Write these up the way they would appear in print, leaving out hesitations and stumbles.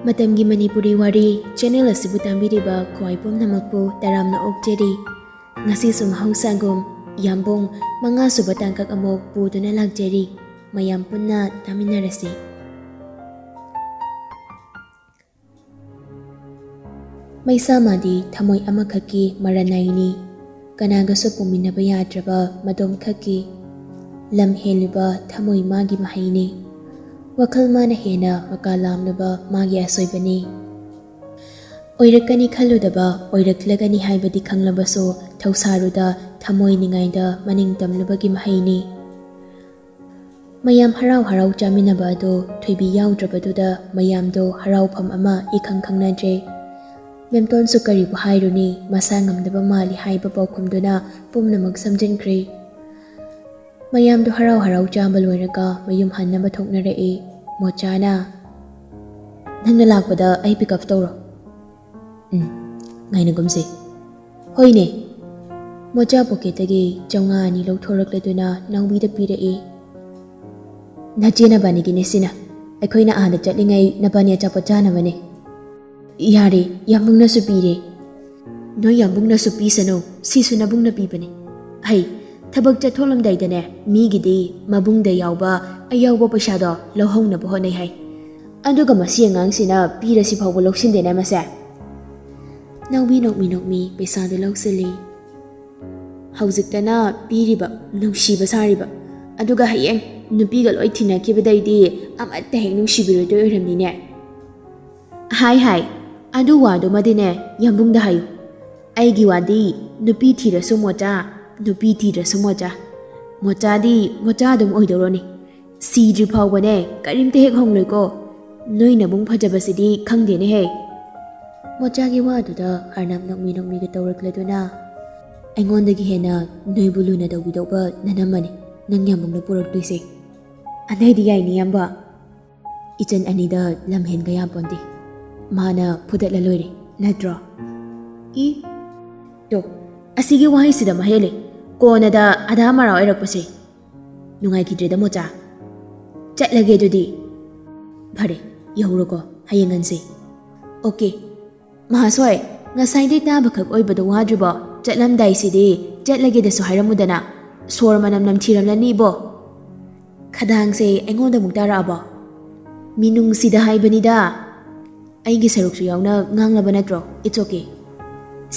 Matamgi Manipuri Wari channel asibu tambiriba khoi pumnamakpu taramna okjeri ngasi sum hausangum Yambung manga suba tangkak amok puduna lagjeri mayam punna taminarasi. Maisa madi thamoi amakhaki maranaini kanagasu puminaba yadraba madom khaki lam heliba thamoi magi mahaini wakal mana hena makalamnaba magi asoibani oirakani khaludaba oiraklagani haibadi khanglabaso thausaruda thamoi ningaida maning tamlubagi mahaini mayam harau harau chaminaba ado thoibi yaudrabaduda mayamdo haraufam ama ikhang khangnadre memton sukari bu hairuni masangamdaba mali haiba paukhumduna pumnamak samjinkhre mayamdo harau harau chambal loiraga mayum hannaba thoknarei mochana nangna lakpada ai pick up tawro ngaina gumse hoine mocha pocketagi chawnga ani lawthorakladuna nawbida pirei najena banigi nesina aikoina ahada chatlingai nabani achapa chanabane yare yambungna su pire no yambungna su pisano sisu nabungna pibane hai thabak chatholam daidane migidi mabungda yawba ayawba paisado lohongna bohonai hai aduga masi angangsina pirasi phawba loksindena masa nawbi nokmi paisado loksili haujiktana piriba nungsiba sariba aduga hayeng nupiga loi thinakibadaidi amatta heng nungsibirodo oiramnine hai adu wado madine yambungda hayu aigi wadi nupi thirasu mocha nupi thirasu mochadi mocha dum oidoroni sidri phawbane karimte hek hongloiko noina bung phajabasidi khangdene he mochagi waduda arnam nokmi ga tawrakladuna aingondagi hena noibuluna dawbidoba nanamani nang yambungna puraktuise anaidi yaini yamba ichan anida lamhen ga yaponti mana pudatla loire natro I to asigi wahi sida mahele kona da adha mara oirakpase nungai kidreda mocha chatlage dudi phare yahuroko hayenganse okay mahasoi ngasai de ta bakhak oibada wadribo chatlamdai sidi chatlage da su hairamudana sor manam namthiramlani bo khadangse aingonda muktara abo minung sida haibanida aigi saruksu yauna nganglaba natro it's okay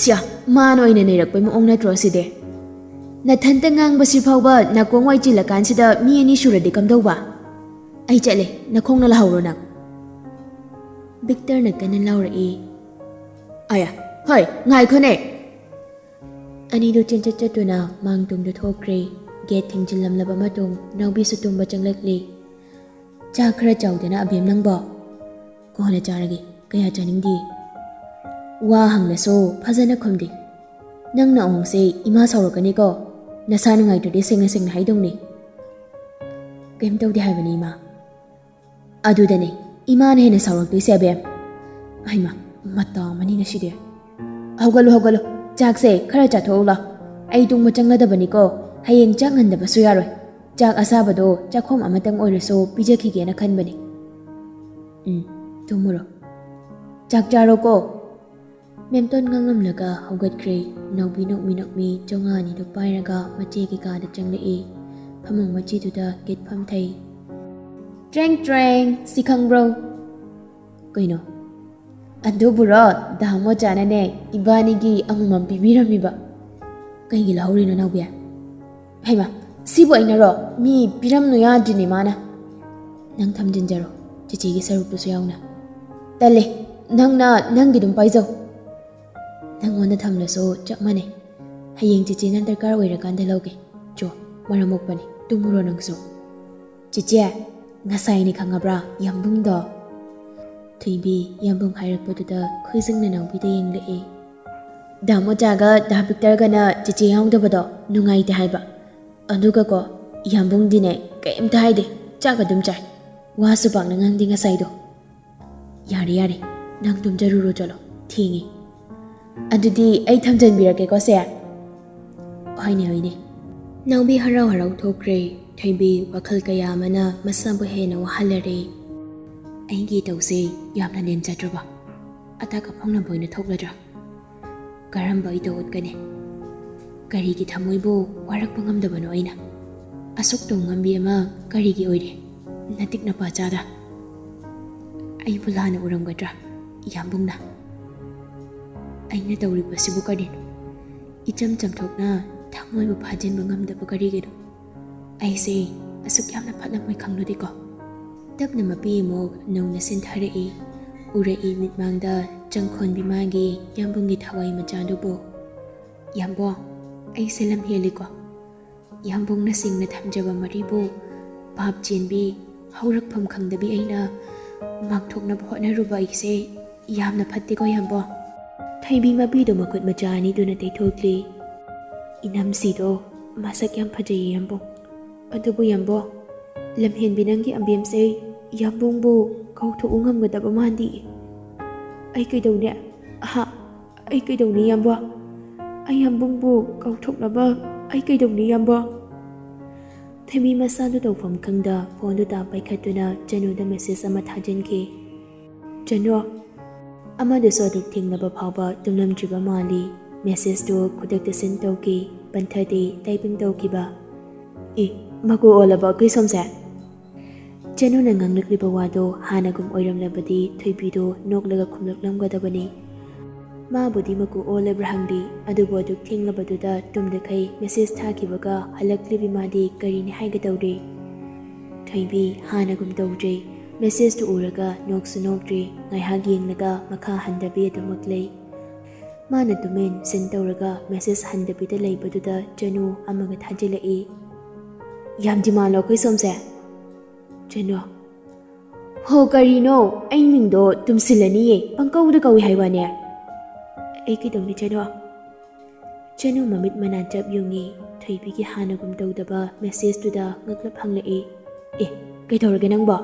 sia mano ina nerakpai maong natro side nathanta ngang basi phawba nakong wai chilakan sida mi ani suradi kamdauba ai chale nakhongna lahawro nang Victor na kanan laura e aya hoi ngai khone ani do chencha chatuna mangtung do thokre gate thingjilam laba matung nawbi sutumba changlakli cha khara chawdena abem nangbo kohona charagi kaya chaningdi wa hanglaso phajana khomdi nangna ongse ima sawrakani ko nasanu ngai todi sengna haidongni kem tawdi haibani ma adudane ima ne hena sawrakti sebem aima mata mani na shide hawgalo chakse khara chathola ai tung machangladabani ko hayeng chak ngandaba su yaroi chak asabado chakhom amatang oiraso pijakhige na khanbani tumuro chak charo ko memton ngangamlaga haugatkre nawbi nokmi chonga ni do pairaga mache ki ka da changlei phamang machi duda get pham thai treng sikhang bro koino adu buro damo chana ne ibani gi angumam bibirami ba kai gi lauri no nawbi haima sibo aina ro mi piram no yadini mana nang thamjinjaro chichi gi saruptu su yauna tale nangna nangi dum paijau nangona thamlaso chakmane hayeng chichi nan darkar oirakanda lauge cho maramokpani tumuro nangso chichi ngasai ni khangabra yambung do thibi yambung hairakpaduda khuisingna nawbida yenglei damo jaga da Victor gana chichi yaudabado nungai te haiba aduga ko yambung dine kaimta haide chaga dum chai wasu pakna ngangdi ngasai do yare nang tum jaruro chalo thingi adudi ai thamjanbirake ko se hoine nawbi harau thokre thaibi wakhal kaya mana masabu hena wahalare ꯑꯩꯒꯤ ꯇꯧꯁꯦ ꯌꯥꯝꯅ ꯅꯦꯝꯖꯗ꯭ꯔꯕ ꯑꯇꯥꯛ ꯑꯐꯪꯅꯕ ꯑꯣꯏꯅ ꯊꯣꯛꯂꯗ꯭ꯔꯥ? ꯀꯔꯝꯕ ꯏꯇꯧ ꯎꯠꯀꯅꯤ? ꯀꯔꯤꯒꯤ ꯊꯃꯣꯏꯕꯨ ꯋꯥꯔꯛꯄ ꯉꯝꯗꯕꯅꯣ ꯑꯩꯅ? ꯑꯁꯨꯛ ꯇꯧ ꯉꯝꯕꯤ ꯑꯃ ꯀꯔꯤꯒꯤ ꯑꯣꯏꯔꯦ ꯅꯇꯤꯛ ꯅꯄꯥꯆꯥꯗ? ꯑꯩꯕꯨ ꯂꯥꯟꯅ ꯎꯔꯝꯒꯗ꯭ꯔꯥ ꯌꯥꯝꯕꯨꯡꯅ? ꯑꯩꯅ ꯇꯧꯔꯤꯕꯁꯤꯕꯨ ꯀꯔꯤꯅꯣ? ꯏꯆꯝ ꯆꯝꯊꯣꯛꯅ ꯊꯃꯣꯏꯕꯨ ꯐꯥꯖꯤꯟꯕ ꯉꯝꯗꯕ ꯀꯔꯤꯒꯤꯅꯣ? ꯑꯩꯁꯦ ꯑꯁꯨꯛ ꯌꯥꯝꯅ ꯐꯠꯂꯝꯃꯣꯏ ꯈꯪꯂꯨꯗꯦꯀꯣ꯫ ꯇꯞꯅ ꯃꯄꯤ ꯑꯃꯨꯛ ꯅꯧꯅ ꯁꯤꯟꯊꯔꯛꯏ꯫ ꯎꯔꯛꯏ ꯃꯤꯠꯃꯥꯡꯗ ꯆꯪꯈꯣꯟꯕꯤ ꯃꯥꯒꯤ ꯌꯥꯝꯕꯨꯡꯒꯤ ꯊꯋꯥꯏ ꯃꯆꯥꯗꯨꯕꯨ꯫ ꯌꯥꯝꯕꯣꯡ, ꯑꯩꯁꯦ ꯂꯝ ꯍꯦꯜꯂꯤꯀꯣ꯫ ꯌꯥꯝꯕꯨꯡꯅ ꯁꯤꯡꯅ ꯊꯝꯖꯕ ꯃꯔꯤꯕꯨ ꯚꯥꯞ ꯆꯦꯟꯕꯤ ꯍꯧꯔꯛꯐꯝ ꯈꯪꯗꯕꯤ ꯑꯩꯅ ꯃꯥꯡꯊꯣꯛꯅꯕ ꯍꯣꯠꯅꯔꯨꯕ ꯑꯩꯁꯦ ꯌꯥꯝꯅ ꯐꯠꯇꯦꯀꯣ ꯌꯥꯝꯕꯣꯡ꯫ ꯊꯣꯏꯕꯤ ꯃꯄꯤꯗꯣ ꯃꯈꯨꯠ ꯃꯆꯥ ꯑꯅꯤꯗꯨꯅ ꯇꯩꯊꯣꯛꯂꯤ꯫ ꯏꯅꯝꯁꯤꯗꯣ ꯃꯁꯛ ꯌꯥꯝ ꯐꯖꯩꯌꯦ ꯌꯥꯝꯕꯨꯡ꯫ ꯑꯗꯨꯕꯨ ꯌꯥꯝꯕꯣꯡ, ꯂꯝꯍꯦꯟꯕꯤ ꯅꯪꯒꯤ ꯑꯝꯕꯦꯝꯁꯦ ꯌꯥꯝꯕꯨꯡꯕꯨ ꯀꯧꯊꯣꯛꯎ ꯉꯝꯒꯗꯕ ꯃꯥꯟꯗꯦ꯫ ꯑꯩ ꯀꯩꯗꯧꯅꯦ? ꯑꯩ ꯀꯩꯗꯧꯅꯤ ꯌꯥꯝꯕꯣꯡ? ꯑꯩ ꯌꯥꯝꯕꯨꯡꯕꯨ ꯀꯧꯊꯣꯛꯅꯕ ꯑꯩ ꯀꯩꯗꯧꯅꯤ ꯌꯥꯝꯕꯣꯡ? ꯊꯣꯏꯕꯤ ꯃꯁꯥꯗꯨ ꯇꯧꯐꯝ ꯈꯪꯗ ꯐꯣꯟꯗꯨꯗ ꯄꯥꯏꯈꯠꯇꯨꯅ ꯆꯅꯨꯗ ꯃꯦꯁꯦꯖ ꯑꯃ ꯊꯥꯖꯤꯟꯈꯤ꯫ ꯆꯅꯨ, ꯑꯃꯗꯨꯁꯨ ꯑꯗꯨꯛ ꯊꯦꯡꯅꯕ ꯐꯥꯎꯕ ꯇꯨꯝꯂꯝꯗ꯭ꯔꯤꯕ ꯃꯥꯜꯂꯤ꯫ ꯃꯦꯁꯦꯖꯇꯨ ꯈꯨꯗꯛꯇ ꯁꯦꯟ ꯇꯧꯈꯤ, ꯄꯟꯊꯗꯤ ꯇꯥꯏꯄꯤꯡ ꯇꯧꯈꯤꯕ꯫ ꯃꯀꯨ ꯑꯣꯜꯂꯕ ꯑꯩꯈꯣꯏ ꯁꯣꯝꯁꯦ? ꯆꯅꯨꯅ ꯉꯥꯡꯂꯛꯂꯤꯕ ꯋꯥꯗꯣ ꯍꯥꯟꯅꯒꯨꯝ ꯑꯣꯏꯔꯝꯂꯕꯗꯤ ꯊꯣꯏꯕꯤꯗꯣ ꯅꯣꯛꯂꯒ ꯈꯨꯝꯂꯛꯂꯝꯒꯗꯕꯅꯤ꯫ ꯃꯥꯕꯨꯗꯤ ꯃꯀꯨ ꯑꯣꯜꯂꯕ꯭ꯔꯥ ꯍꯪꯂꯤ, ꯑꯗꯨꯕꯨ ꯑꯗꯨꯛ ꯊꯦꯡꯂꯕꯗꯨꯗ ꯇꯨꯝꯗꯈꯩ ꯃꯦꯁꯦꯖ ꯊꯥꯈꯤꯕꯒ ꯍꯜꯂꯛꯂꯤꯕꯤ ꯃꯥꯗꯤ ꯀꯔꯤꯅꯤ ꯍꯥꯏꯒꯗꯧꯔꯤ? ꯊꯣꯏꯕꯤ ꯍꯥꯟꯅꯒꯨꯝ ꯇꯧꯗ꯭ꯔꯤ꯫ ꯃꯦꯁꯦꯖꯇꯨ ꯎꯔꯒ ꯅꯣꯛꯁꯨ ꯅꯣꯛꯇ꯭ꯔꯤ, ꯉꯥꯏꯍꯥꯛ ꯌꯦꯡꯂꯒ ꯃꯈꯥ ꯍꯟꯗꯕꯤ ꯑꯗꯨꯃꯛ ꯂꯩ꯫ ꯃꯥꯅ ꯇꯨꯃꯤꯟ ꯁꯦꯟ ꯇꯧꯔꯒ ꯃꯦꯁꯦꯖ ꯍꯟꯗꯕꯤꯗ ꯂꯩꯕꯗꯨꯗ ꯆꯅꯨ ꯑꯃꯒ ꯊꯥꯖꯤꯜꯂꯛꯏ꯫ ꯌꯥꯝ ꯗꯤꯃꯥꯟꯂꯣ ꯑꯩꯈꯣꯏ ꯁꯣꯝꯁꯦ? ꯆꯅꯨ: ꯍꯣ ꯀꯔꯤꯅꯣ, ꯑꯩ ꯃꯤꯡꯗꯣ ꯇꯨꯝꯁꯤꯜꯂꯅꯤꯌꯦ, ꯄꯪꯀꯧꯗ ꯀꯧꯏ ꯍꯥꯏ ꯋꯥꯅꯦ꯫ ꯑꯩ ꯀꯩꯗꯧꯅꯤ ꯆꯅꯨ? ꯆꯅꯨ ꯃꯃꯤꯠ ꯃꯅꯥ ꯆꯞ ꯌꯨꯡꯉꯤ꯫ ꯊꯣꯏꯕꯤꯒꯤ ꯍꯥꯟꯅꯒꯨꯝ ꯇꯧꯗꯕ ꯃꯦꯁꯦꯖꯇꯨꯗ ꯉꯛꯂꯞ ꯍꯪꯂꯛꯏ꯫ ꯀꯩꯗꯧꯔꯒꯦ ꯅꯪꯕꯣ?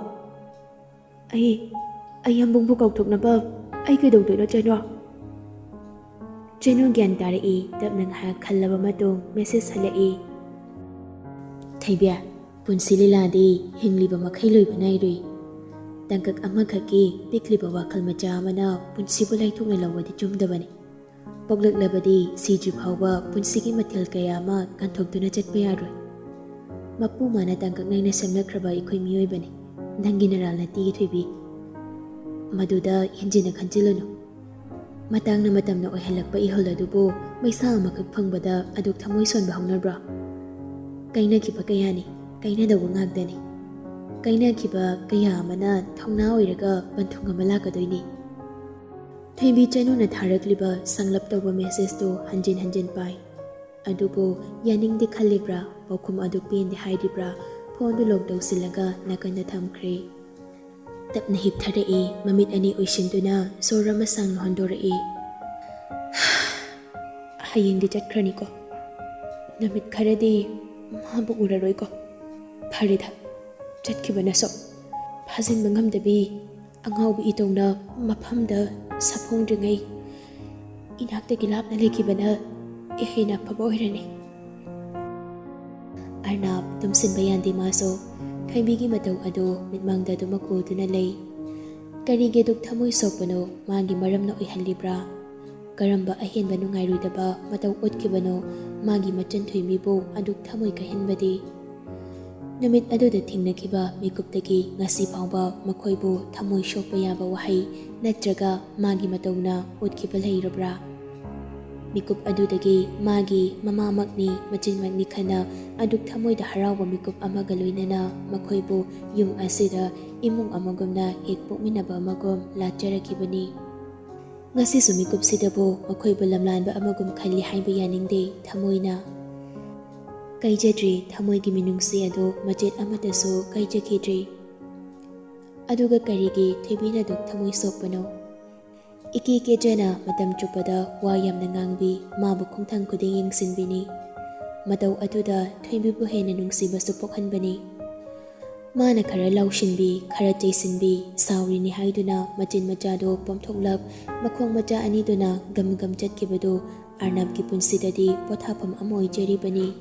ꯑꯩ ꯌꯥꯝꯕꯨꯡꯕꯨ ꯀꯧꯊꯣꯛꯅꯕ ꯑꯩ ꯀꯩꯗꯧꯗꯣꯏꯅꯣ ꯆꯅꯨ? ꯆꯅꯨ ꯒ꯭ꯌꯥꯟ ꯇꯥꯔꯛꯏ꯫ ꯇꯞꯅ ꯉꯥꯏꯍꯥꯛ ꯈꯜꯂꯕ ꯃꯇꯨꯡ ꯃꯦꯁꯦꯖ ꯍꯜꯂꯛꯏ꯫ ꯊꯩꯕꯤ, ꯄꯨꯟꯁꯤ ꯂꯤꯂꯥꯗꯤ ꯍꯤꯡꯂꯤꯕ ꯃꯈꯩ ꯂꯣꯏꯕ ꯅꯥꯏꯔꯣꯏ꯫ ꯇꯥꯡꯀꯛ ꯑꯃꯈꯛꯀꯤ ꯄꯤꯛꯂꯤꯕ ꯋꯥꯈꯜ ꯃꯆꯥ ꯑꯃꯅ ꯄꯨꯟꯁꯤꯕꯨ ꯂꯥꯏꯊꯣꯛꯅ ꯂꯧꯕꯗꯤ ꯆꯨꯝꯗꯕꯅꯤ꯫ ꯄꯣꯛꯂꯛꯂꯕꯗꯤ ꯁꯤꯗ꯭ꯔꯤ ꯐꯥꯎꯕ ꯄꯨꯟꯁꯤꯒꯤ ꯃꯊꯦꯜ ꯀꯌꯥ ꯑꯃ ꯀꯥꯟꯊꯣꯛꯇꯨꯅ ꯆꯠꯄ ꯌꯥꯔꯣꯏ꯫ ꯃꯄꯨ ꯃꯥꯅ ꯇꯥꯡꯀꯛ ꯅꯥꯏꯅ ꯁꯦꯝꯂꯛꯈ꯭ꯔꯕ ꯑꯩꯈꯣꯏ ꯃꯤꯑꯣꯏꯕꯅꯤ, ꯅꯪꯒꯤ ꯅꯔꯥꯜ ꯅꯠꯇꯤꯌꯦ ꯊꯣꯏꯕꯤ꯫ ꯃꯗꯨꯗ ꯍꯦꯟꯖꯤꯟꯅ ꯈꯟꯖꯤꯜꯂꯨꯅꯨ꯫ ꯃꯇꯥꯡꯅ ꯃꯇꯝꯅ ꯑꯣꯏꯍꯜꯂꯛꯄ ꯏꯍꯨꯜ ꯑꯗꯨꯕꯨ ꯃꯩꯁꯥ ꯑꯃꯈꯛ ꯐꯪꯕꯗ ꯑꯗꯨꯛ ꯊꯃꯣꯏ ꯁꯣꯟꯕ ꯍꯧꯅꯕ꯭ꯔꯣ? ꯀꯥꯏꯅꯈꯤꯕ ꯀꯌꯥꯅꯤ, ꯀꯥꯏꯅꯗꯧꯕ ꯉꯥꯛꯇꯅꯤ꯫ ꯀꯥꯏꯅꯈꯤꯕ ꯀꯌꯥ ꯑꯃꯅ ꯊꯧꯅꯥ ꯑꯣꯏꯔꯒ ꯄꯟꯊꯨꯡ ꯑꯃ ꯂꯥꯛꯀꯗꯣꯏꯅꯤ꯫ ꯊꯣꯏꯕꯤ ꯆꯅꯨꯅ ꯊꯥꯔꯛꯂꯤꯕ ꯁꯪꯂꯞ ꯇꯧꯕ ꯃꯦꯁꯦꯖꯇꯨ ꯍꯟꯖꯤꯟ ꯍꯟꯖꯤꯟ ꯄꯥꯏ꯫ ꯑꯗꯨꯕꯨ ꯌꯥꯅꯤꯡꯗꯦ ꯈꯜꯂꯤꯕ꯭ꯔꯥ, ꯄꯥꯎꯈꯨꯝ ꯑꯗꯨ ꯄꯦꯟꯗꯦ ꯍꯥꯏꯔꯤꯕ꯭ꯔꯥ, ꯐꯣꯟꯗꯨ ꯂꯣꯛ ꯇꯧꯁꯤꯜꯂꯒ ꯅꯥꯀꯟꯗ ꯊꯝꯈ꯭ꯔꯦ꯫ ꯇꯞꯅ ꯍꯤꯞꯊꯔꯛꯏ, ꯃꯃꯤꯠ ꯑꯅꯤ ꯎꯏꯁꯤꯟꯗꯨꯅ ꯁꯣꯔ ꯑꯃ ꯁꯥꯡꯅ ꯍꯣꯟꯗꯣꯔꯛꯏ꯫ ꯍꯌꯦꯡꯗꯤ ꯆꯠꯈ꯭ꯔꯅꯤꯀꯣ? ꯅꯨꯃꯤꯠ ꯈꯔꯗꯤ ꯃꯥꯕꯨ ꯎꯔꯔꯣꯏꯀꯣ? ꯐꯔꯦꯗ, ꯆꯠꯈꯤꯕꯅꯁꯨ꯫ ꯐꯥꯖꯤꯟꯕ ꯉꯝꯗꯕꯤ ꯑꯉꯥꯎꯕ ꯏꯇꯧꯅ ꯃꯐꯝꯗ ꯁꯥꯐꯣꯡꯗ꯭ꯔꯤꯉꯩ ꯏꯅꯥꯛꯇꯒꯤ ꯂꯥꯞꯅ ꯂꯩꯈꯤꯕꯅ ꯍꯦꯟꯅ ꯑꯐꯕ ꯑꯣꯏꯔꯅꯤ꯫ ꯑꯔꯅꯥꯞ ꯇꯨꯝꯁꯤꯟꯕ ꯌꯥꯗꯦ ꯃꯥꯁꯨ꯫ ꯊꯣꯏꯕꯤꯒꯤ ꯃꯇꯧ ꯑꯗꯨ ꯃꯤꯠꯃꯥꯡꯗ ꯑꯗꯨꯃꯛ ꯎꯗꯨꯅ ꯂꯩ꯫ ꯀꯔꯤꯒꯤ ꯑꯗꯨꯛ ꯊꯃꯣꯏ ꯁꯣꯛꯄꯅꯣ? ꯃꯥꯒꯤ ꯃꯔꯝꯅ ꯑꯣꯏꯍꯜꯂꯤꯕ꯭ꯔꯥ? ꯀꯔꯝꯕ ꯑꯍꯦꯟꯕ ꯅꯨꯡꯉꯥꯏꯔꯣꯏꯗꯕ ꯃꯇꯧ ꯎꯠꯈꯤꯕꯅꯣ ꯃꯥꯒꯤ ꯃꯆꯟ ꯊꯣꯏꯕꯤꯕꯨ ꯑꯗꯨꯛ ꯊꯃꯣꯏ ꯀꯥꯏꯍꯟꯕꯗꯤ? ꯅꯨꯃꯤꯠ ꯑꯗꯨꯗ ꯊꯦꯡꯅꯈꯤꯕ ꯃꯤꯀꯨꯞꯇꯒꯤ ꯉꯁꯤ ꯐꯥꯎꯕ ꯃꯈꯣꯏꯕꯨ ꯊꯃꯣꯏ ꯁꯣꯛꯄ ꯌꯥꯕ ꯋꯥꯍꯩ ꯅꯠꯇ꯭ꯔꯒ ꯃꯥꯒꯤ ꯃꯇꯧꯅ ꯎꯠꯈꯤꯕ ꯂꯩꯔꯕ꯭ꯔꯥ? ꯃꯤꯀꯨꯞ ꯑꯗꯨꯗꯒꯤ ꯃꯥꯒꯤ ꯃꯃꯥꯃꯛꯅꯤ, ꯃꯆꯤꯟꯃꯛꯅꯤ ꯈꯟꯅ ꯑꯗꯨꯛ ꯊꯃꯣꯏꯗ ꯍꯔꯥꯎꯕ ꯃꯤꯀꯨꯞ ꯑꯃꯒ ꯂꯣꯏꯅꯅ ꯃꯈꯣꯏꯕꯨ ꯌꯨꯝ ꯑꯁꯤꯗ ꯏꯃꯨꯡ ꯑꯃꯒꯨꯝꯅ ꯍꯦꯛ ꯄꯣꯛꯃꯤꯟꯅꯕ ꯑꯃꯒꯨꯝ ꯂꯥꯠꯆꯔꯛꯈꯤꯕꯅꯤ꯫ ꯉꯁꯤꯁꯨ ꯃꯤꯀꯨꯞꯁꯤꯗꯕꯨ ꯃꯈꯣꯏꯕꯨ ꯂꯝꯂꯥꯟꯕ ꯑꯃꯒꯨꯝ ꯈꯜꯂꯤ ꯍꯥꯏꯕ ꯌꯥꯅꯤꯡꯗꯦ ꯊꯃꯣꯏꯅ꯫ ꯀꯥꯏꯖꯗ꯭ꯔꯤ, ꯊꯃꯣꯏꯒꯤ ꯃꯤꯅꯨꯡꯁꯤ ꯑꯗꯨ ꯃꯆꯦꯠ ꯑꯃꯠꯇꯁꯨ ꯀꯥꯏꯖꯈꯤꯗ꯭ꯔꯤ꯫ ꯑꯗꯨꯒ ꯀꯔꯤꯒꯤ ꯊꯣꯏꯕꯤꯅ ꯑꯗꯨꯛ ꯊꯃꯣꯏ ꯁꯣꯛꯄꯅꯣ? ꯏꯀꯦ ꯀꯦꯖꯅ ꯃꯇꯝ ꯆꯨꯞꯄꯗ ꯋꯥ ꯌꯥꯝꯅ ꯉꯥꯡꯕꯤ, ꯃꯥꯕꯨ ꯈꯣꯡꯊꯥꯡ ꯈꯨꯗꯤꯡ ꯌꯦꯡꯁꯤꯟꯕꯤꯅꯤ꯫ ꯃꯇꯧ ꯑꯗꯨꯗ ꯊꯣꯏꯕꯤꯕꯨ ꯍꯦꯟꯅ ꯅꯨꯡꯁꯤꯕꯁꯨ ꯄꯣꯛꯍꯟꯕꯅꯤ꯫ ꯃꯥꯅ ꯈꯔ ꯂꯥꯎꯁꯤꯟꯕꯤ, ꯈꯔ ꯆꯩꯁꯤꯟꯕꯤ, ꯁꯥꯎꯔꯤꯅꯤ ꯍꯥꯏꯗꯨꯅ ꯃꯆꯤꯟ ꯃꯆꯥꯗꯨ ꯄꯣꯝꯊꯣꯛꯂꯞ ꯃꯈꯣꯡ ꯃꯆꯥ ꯑꯅꯤꯗꯨꯅ ꯒꯝ ꯒꯝ ꯆꯠꯈꯤꯕꯗꯨ ꯑꯔꯅꯥꯞꯀꯤ ꯄꯨꯟꯁꯤꯗꯗꯤ ꯄꯣꯊꯥꯐꯝ ꯑꯃ ꯑꯣꯏꯖꯔꯤꯕꯅꯤ꯫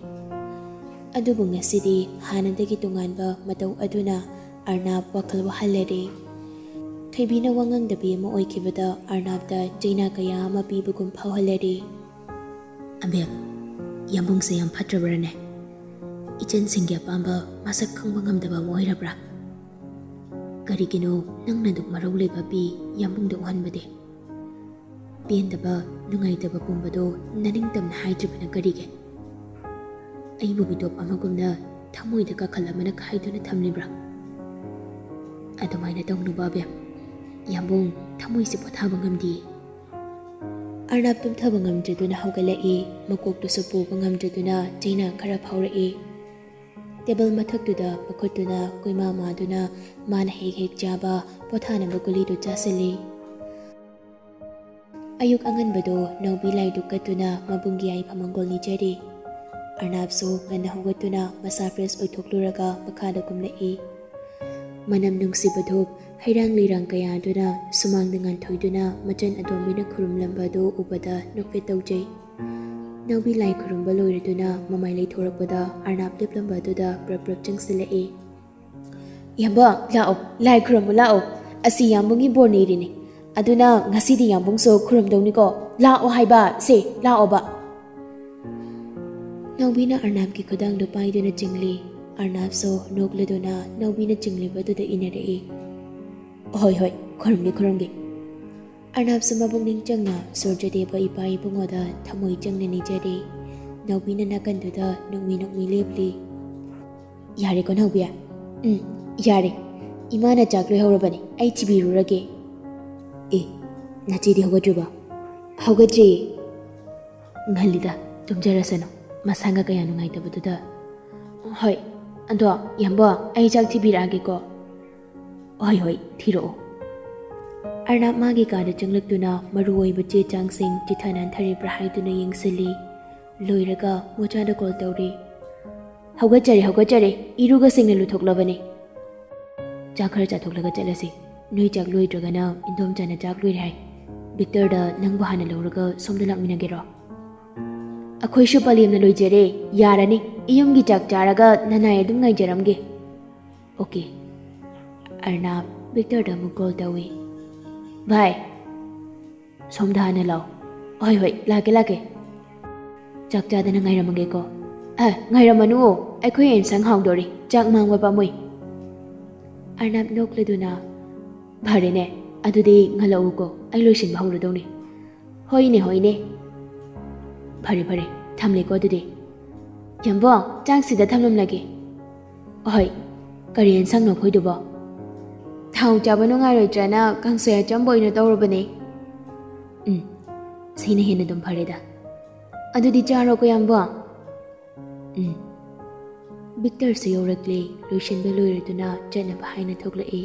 ꯑꯗꯨꯕꯨ ꯉꯁꯤꯗꯤ ꯍꯥꯟꯅꯗꯒꯤ ꯇꯣꯉꯥꯟꯕ ꯃꯇꯧ ꯑꯗꯨꯅ ꯑꯔꯅꯥꯞ ꯋꯥꯈꯜ ꯋꯥꯍꯜꯂꯔꯦ꯫ ꯊꯣꯏꯕꯤꯅ ꯋꯥꯉꯥꯡꯗꯕꯤ ꯑꯃ ꯑꯣꯏꯈꯤꯕꯗ ꯑꯔꯅꯥꯞꯇ ꯆꯩꯅꯥ ꯀꯌꯥ ꯑꯃ ꯄꯤꯕꯒꯨꯝ ꯐꯥꯎꯍꯜꯂꯔꯤ꯫ ꯑꯕꯦꯝ, ꯌꯥꯝꯕꯨꯡꯁꯦ ꯌꯥꯝ ꯐꯠꯇ꯭ꯔꯕ꯭ꯔꯅꯦ? ꯏꯆꯟꯁꯤꯡꯒꯤ ꯑꯄꯥꯝꯕ ꯃꯁꯛ ꯈꯪꯕ ꯉꯝꯗꯕ ꯑꯃ ꯑꯣꯏꯔꯕ꯭ꯔꯥ? ꯀꯔꯤꯒꯤꯅꯣ ꯅꯪꯅ ꯑꯗꯨꯛ ꯃꯔꯧ ꯂꯩꯕ ꯄꯤ ꯌꯥꯝꯕꯨꯡꯗ ꯎꯍꯟꯕꯗꯤ? ꯄꯦꯟꯗꯕ ꯅꯨꯡꯉꯥꯏꯇꯕ ꯄꯨꯝꯕꯗꯣ ꯅꯅꯤꯡꯇꯝꯅ ꯍꯥꯏꯗ꯭ꯔꯤꯕꯅ ꯀꯔꯤꯒꯤ? ꯑꯩꯕꯨ ꯃꯤꯇꯣꯞ ꯑꯃꯒꯨꯝꯅ ꯊꯃꯣꯏꯗ ꯀꯥꯈꯜ ꯑꯃꯅ ꯈꯥꯏꯗꯨꯅ ꯊꯝꯂꯤꯕ꯭ꯔꯥ? ꯑꯗꯨꯃꯥꯏꯅ ꯇꯧꯅꯨꯕ ꯑꯕꯦꯝ, ꯌꯥꯝꯕꯨꯡ ꯊꯃꯣꯏꯁꯤ ꯄꯣꯊꯥꯕ ꯉꯝꯗꯤꯌꯦ꯫ ꯑꯔꯅꯥꯞ ꯇꯨꯝꯊꯕ ꯉꯝꯗ꯭ꯔꯗꯨꯅ ꯍꯧꯒꯠꯂꯛꯏ, ꯃꯀꯣꯛꯇꯨꯁꯨ ꯄꯨꯕ ꯉꯝꯗ꯭ꯔꯗꯨꯅ ꯆꯩꯅꯥ ꯈꯔ ꯐꯥꯎꯔꯛꯏ꯫ ꯇꯦꯕꯜ ꯃꯊꯛꯇꯨꯗ ꯃꯈꯨꯠꯇꯨꯅ ꯀꯣꯏꯃꯥ ꯃꯥꯗꯨꯅ ꯃꯥꯅ ꯍꯦꯛ ꯍꯦꯛ ꯆꯥꯕ ꯄꯣꯊꯥꯅꯕ ꯒꯨꯂꯤꯗꯨ ꯆꯥꯁꯤꯜꯂꯤ꯫ ꯑꯌꯨꯛ ꯑꯉꯟꯕꯗꯣ ꯅꯥꯎꯕꯤ ꯂꯥꯏꯗꯨ ꯀꯠꯇꯨꯅ ꯃꯕꯨꯡꯒꯤ ꯌꯥꯏꯐ ꯃꯪꯒꯣꯜ ꯅꯤꯖꯔꯤ꯫ ꯑꯔꯅꯥꯞꯁꯨ ꯉꯟꯅ ꯍꯧꯒꯠꯇꯨꯅ ꯃꯁꯥ ꯐ꯭ꯔꯦꯁ ꯑꯣꯏꯊꯣꯛꯂꯨꯔꯒ ꯃꯈꯥꯗ ꯀꯨꯝꯂꯛꯏ꯫ ꯃꯅꯝ ꯅꯨꯡꯁꯤꯕ ꯙꯨꯞ ꯍꯩꯔꯥꯡ ꯂꯩꯔꯥꯡ ꯀꯌꯥꯗꯨꯅ ꯁꯨꯃꯥꯡꯗ ꯉꯥꯟꯊꯣꯏꯗꯨꯅ ꯃꯆꯟ ꯑꯇꯣꯝꯕꯤꯅ ꯈꯨꯔꯨꯝꯂꯝꯕꯗꯨ ꯎꯕꯗ ꯅꯣꯛꯐꯦꯠ ꯇꯧꯖꯩ꯫ ꯅꯥꯎꯕꯤ ꯂꯥꯏ ꯈꯨꯔꯨꯝꯕ ꯂꯣꯏꯔꯗꯨꯅ ꯃꯃꯥꯏ ꯂꯩꯊꯣꯔꯛꯄꯗ ꯑꯔꯅꯥꯞ ꯂꯦꯞꯂꯝꯕ ꯑꯗꯨꯗ ꯄ꯭ꯔꯞ ꯄ꯭ꯔꯞ ꯆꯪꯁꯤꯜꯂꯛꯏ꯫ ꯌꯥꯝꯕꯨꯡ, ꯂꯥꯛꯑꯣ, ꯂꯥꯏ ꯈꯨꯔꯨꯝꯕ ꯂꯥꯛꯑꯣ, ꯑꯁꯤ ꯌꯥꯝꯕꯨꯡꯒꯤ ꯕꯣꯔ ꯅꯤꯔꯤꯅꯤ, ꯑꯗꯨꯅ ꯉꯁꯤꯗꯤ ꯌꯥꯝꯕꯨꯡꯁꯨ ꯈꯨꯔꯨꯝꯗꯧꯅꯤꯀꯣ, ꯂꯥꯛꯑꯣ ꯍꯥꯏꯕ, ꯁꯦ ꯂꯥꯛꯑꯣꯕ꯫ ꯅꯥꯎꯕꯤꯅ ꯑꯔꯅꯥꯞꯀꯤ ꯈꯨꯗꯥꯡꯗꯨ ꯄꯥꯏꯗꯨꯅ ꯆꯤꯡꯂꯤ꯫ ꯑꯔꯅꯥꯞꯁꯨ ꯅꯣꯛꯂꯗꯨꯅ ꯅꯥꯎꯕꯤꯅ ꯆꯤꯡꯂꯤꯕꯗꯨꯗ ꯏꯟꯅꯔꯛꯏ꯫ ꯍꯣꯏ ꯍꯣꯏ, ꯈꯨꯔꯨꯝꯒꯦ ꯈꯨꯔꯨꯝꯒꯦ꯫ ꯑꯔꯅꯥꯞꯁꯨ ꯃꯕꯨꯛꯅꯤꯡ ꯆꯪꯅ ꯁꯨꯔꯖꯗꯦꯕ ꯏꯄꯥ ꯏꯕꯨꯡꯉꯣꯗ ꯊꯃꯣꯏ ꯆꯪꯅ ꯅꯤꯖꯔꯤ꯫ ꯅꯥꯎꯕꯤꯅ ꯅꯥꯀꯟꯗꯨꯗ ꯅꯣꯛꯃꯤ ꯅꯣꯛꯃꯤ ꯂꯦꯞꯂꯤ꯫ ꯌꯥꯔꯦꯀꯣ ꯅꯥꯎꯕꯤ? ꯌꯥꯔꯦ, ꯏꯃꯥꯅ ꯆꯥꯛ ꯂꯣꯏꯍꯧꯔꯕꯅꯤ, ꯑꯩ ꯊꯤꯕꯤꯔꯨꯔꯒꯦ꯫ ꯑꯦ, ꯅꯆꯦꯗꯤ ꯍꯧꯒꯠꯇ꯭ꯔꯤꯕꯣ? ꯍꯧꯒꯠꯇ꯭ꯔꯤꯌꯦ꯫ ꯉꯜꯂꯤꯗ, ꯇꯨꯝꯖꯔꯁꯅꯨ, ꯃꯁꯥꯒ ꯀꯌꯥ ꯅꯨꯡꯉꯥꯏꯇꯕꯗꯨꯗ꯫ ꯍꯣꯏ, ꯑꯗꯣ ꯌꯥꯝꯕꯨꯡ, ꯑꯩ ꯆꯥꯛ ꯊꯤꯕꯤꯔꯛꯑꯒꯦꯀꯣ꯫ ꯍꯣꯏ ꯍꯣꯏ, ꯊꯤꯔꯛꯑꯣ꯫ ꯑꯔꯅꯥꯞ ꯃꯥꯒꯤ ꯀꯥꯗ ꯆꯪꯂꯛꯇꯨꯅ ꯃꯔꯨꯑꯣꯏꯕ ꯆꯦ ꯆꯥꯡꯁꯤꯡ ꯆꯤꯊ ꯅꯥꯟꯊꯔꯤꯕ꯭ꯔꯥ ꯍꯥꯏꯗꯨꯅ ꯌꯦꯡꯁꯤꯜꯂꯤ꯫ ꯂꯣꯏꯔꯒ ꯃꯣꯆꯥꯗ ꯀꯣꯜ ꯇꯧꯔꯤ꯫ ꯍꯧꯒꯠꯆꯔꯦ ꯍꯧꯒꯠꯆꯔꯦ, ꯏꯔꯨꯒ ꯁꯦꯡꯅ ꯂꯨꯊꯣꯛꯂꯕꯅꯤ꯫ ꯆꯥꯛ ꯈꯔ ꯆꯥꯊꯣꯛꯂꯒ ꯆꯠꯂꯁꯤ, ꯅꯣꯏ ꯆꯥꯛ ꯂꯣꯏꯗ꯭ꯔꯒꯅ ꯏꯟꯗꯣꯝꯆꯥꯅ ꯆꯥꯛ ꯂꯣꯏꯔꯦ ꯍꯥꯏ, ꯚꯤꯛꯇꯔꯗ ꯅꯪꯕꯨ ꯍꯥꯟꯅ ꯂꯧꯔꯒ ꯁꯣꯝꯗ ꯂꯥꯛꯃꯤꯟꯅꯒꯦꯔꯣ? ꯑꯩꯈꯣꯏꯁꯨ ꯄꯂꯦꯝꯅ ꯂꯣꯏꯖꯔꯦ, ꯌꯥꯔꯅꯤ, ꯏꯌꯨꯝꯒꯤ ꯆꯥꯛ ꯆꯥꯔꯒ ꯅꯅꯥꯏ ꯑꯗꯨꯝ ꯉꯥꯏꯖꯔꯝꯒꯦ꯫ ꯑꯣꯀꯦ꯫ ꯑꯔꯅꯥꯞ ꯚꯤꯛꯇꯔꯗ ꯑꯃꯨꯛ ꯀꯣꯜ ꯇꯧꯏ꯫ ꯚꯥꯏ, ꯁꯣꯝꯗ ꯍꯥꯟꯅ ꯂꯥꯛꯑꯣ꯫ ꯍꯣꯏ ꯍꯣꯏ, ꯂꯥꯛꯀꯦ ꯂꯥꯛꯀꯦ꯫ ꯆꯥꯛ ꯆꯥꯗꯅ ꯉꯥꯏꯔꯝꯃꯒꯦꯀꯣ꯫ ꯉꯥꯏꯔꯝꯃꯅꯨ, ꯑꯩꯈꯣꯏ ꯑꯦꯟꯁꯥꯡ ꯍꯥꯎꯗꯣꯔꯤ, ꯆꯥꯛ ꯃꯥꯡꯕ ꯄꯥꯝꯃꯨꯏ꯫ ꯑꯔꯅꯥꯞ ꯅꯣꯛꯂꯗꯨꯅ, ꯐꯔꯦꯅꯦ, ꯑꯗꯨꯗꯤ ꯉꯜꯂꯛꯎꯀꯣ, ꯑꯩ ꯂꯣꯏꯁꯤꯟꯕ ꯍꯧꯔꯗꯧꯅꯤ꯫ ꯍꯣꯏꯅꯦ ꯍꯣꯏꯅꯦ꯫ ꯐꯔꯦ ꯐꯔꯦ, ꯊꯝꯂꯦꯀꯣ ꯑꯗꯨꯗꯤ꯫ ꯌꯥꯝꯕꯨꯡ, ꯆꯥꯛꯁꯤꯗ ꯊꯝꯂꯝꯂꯒꯦ꯫ ꯍꯣꯏ, ꯀꯔꯤ ꯑꯦꯟꯁꯥꯡꯅꯣ ꯑꯩꯈꯣꯏꯗꯨꯕꯣ? ꯊꯥꯎ ꯆꯥꯕ ꯅꯨꯡꯉꯥꯏꯔꯣꯏꯗ꯭ꯔꯅ ꯀꯥꯡꯁꯣꯏ ꯑꯆꯝꯕ ꯑꯣꯏꯅ ꯇꯧꯔꯕꯅꯦ꯫ ꯁꯤꯅ ꯍꯦꯟꯅ ꯑꯗꯨꯝ ꯐꯔꯦꯗ꯫ ꯑꯗꯨꯗꯤ ꯆꯥꯔꯣꯀꯣ ꯌꯥꯝꯕꯨꯡ꯫ ꯚꯤꯛꯇꯔꯁꯨ ꯌꯧꯔꯛꯂꯦ, ꯂꯣꯏꯁꯤꯟꯕ ꯂꯣꯏꯔꯗꯨꯅ ꯆꯠꯅꯕ ꯍꯥꯏꯅ ꯊꯣꯛꯂꯛꯏ꯫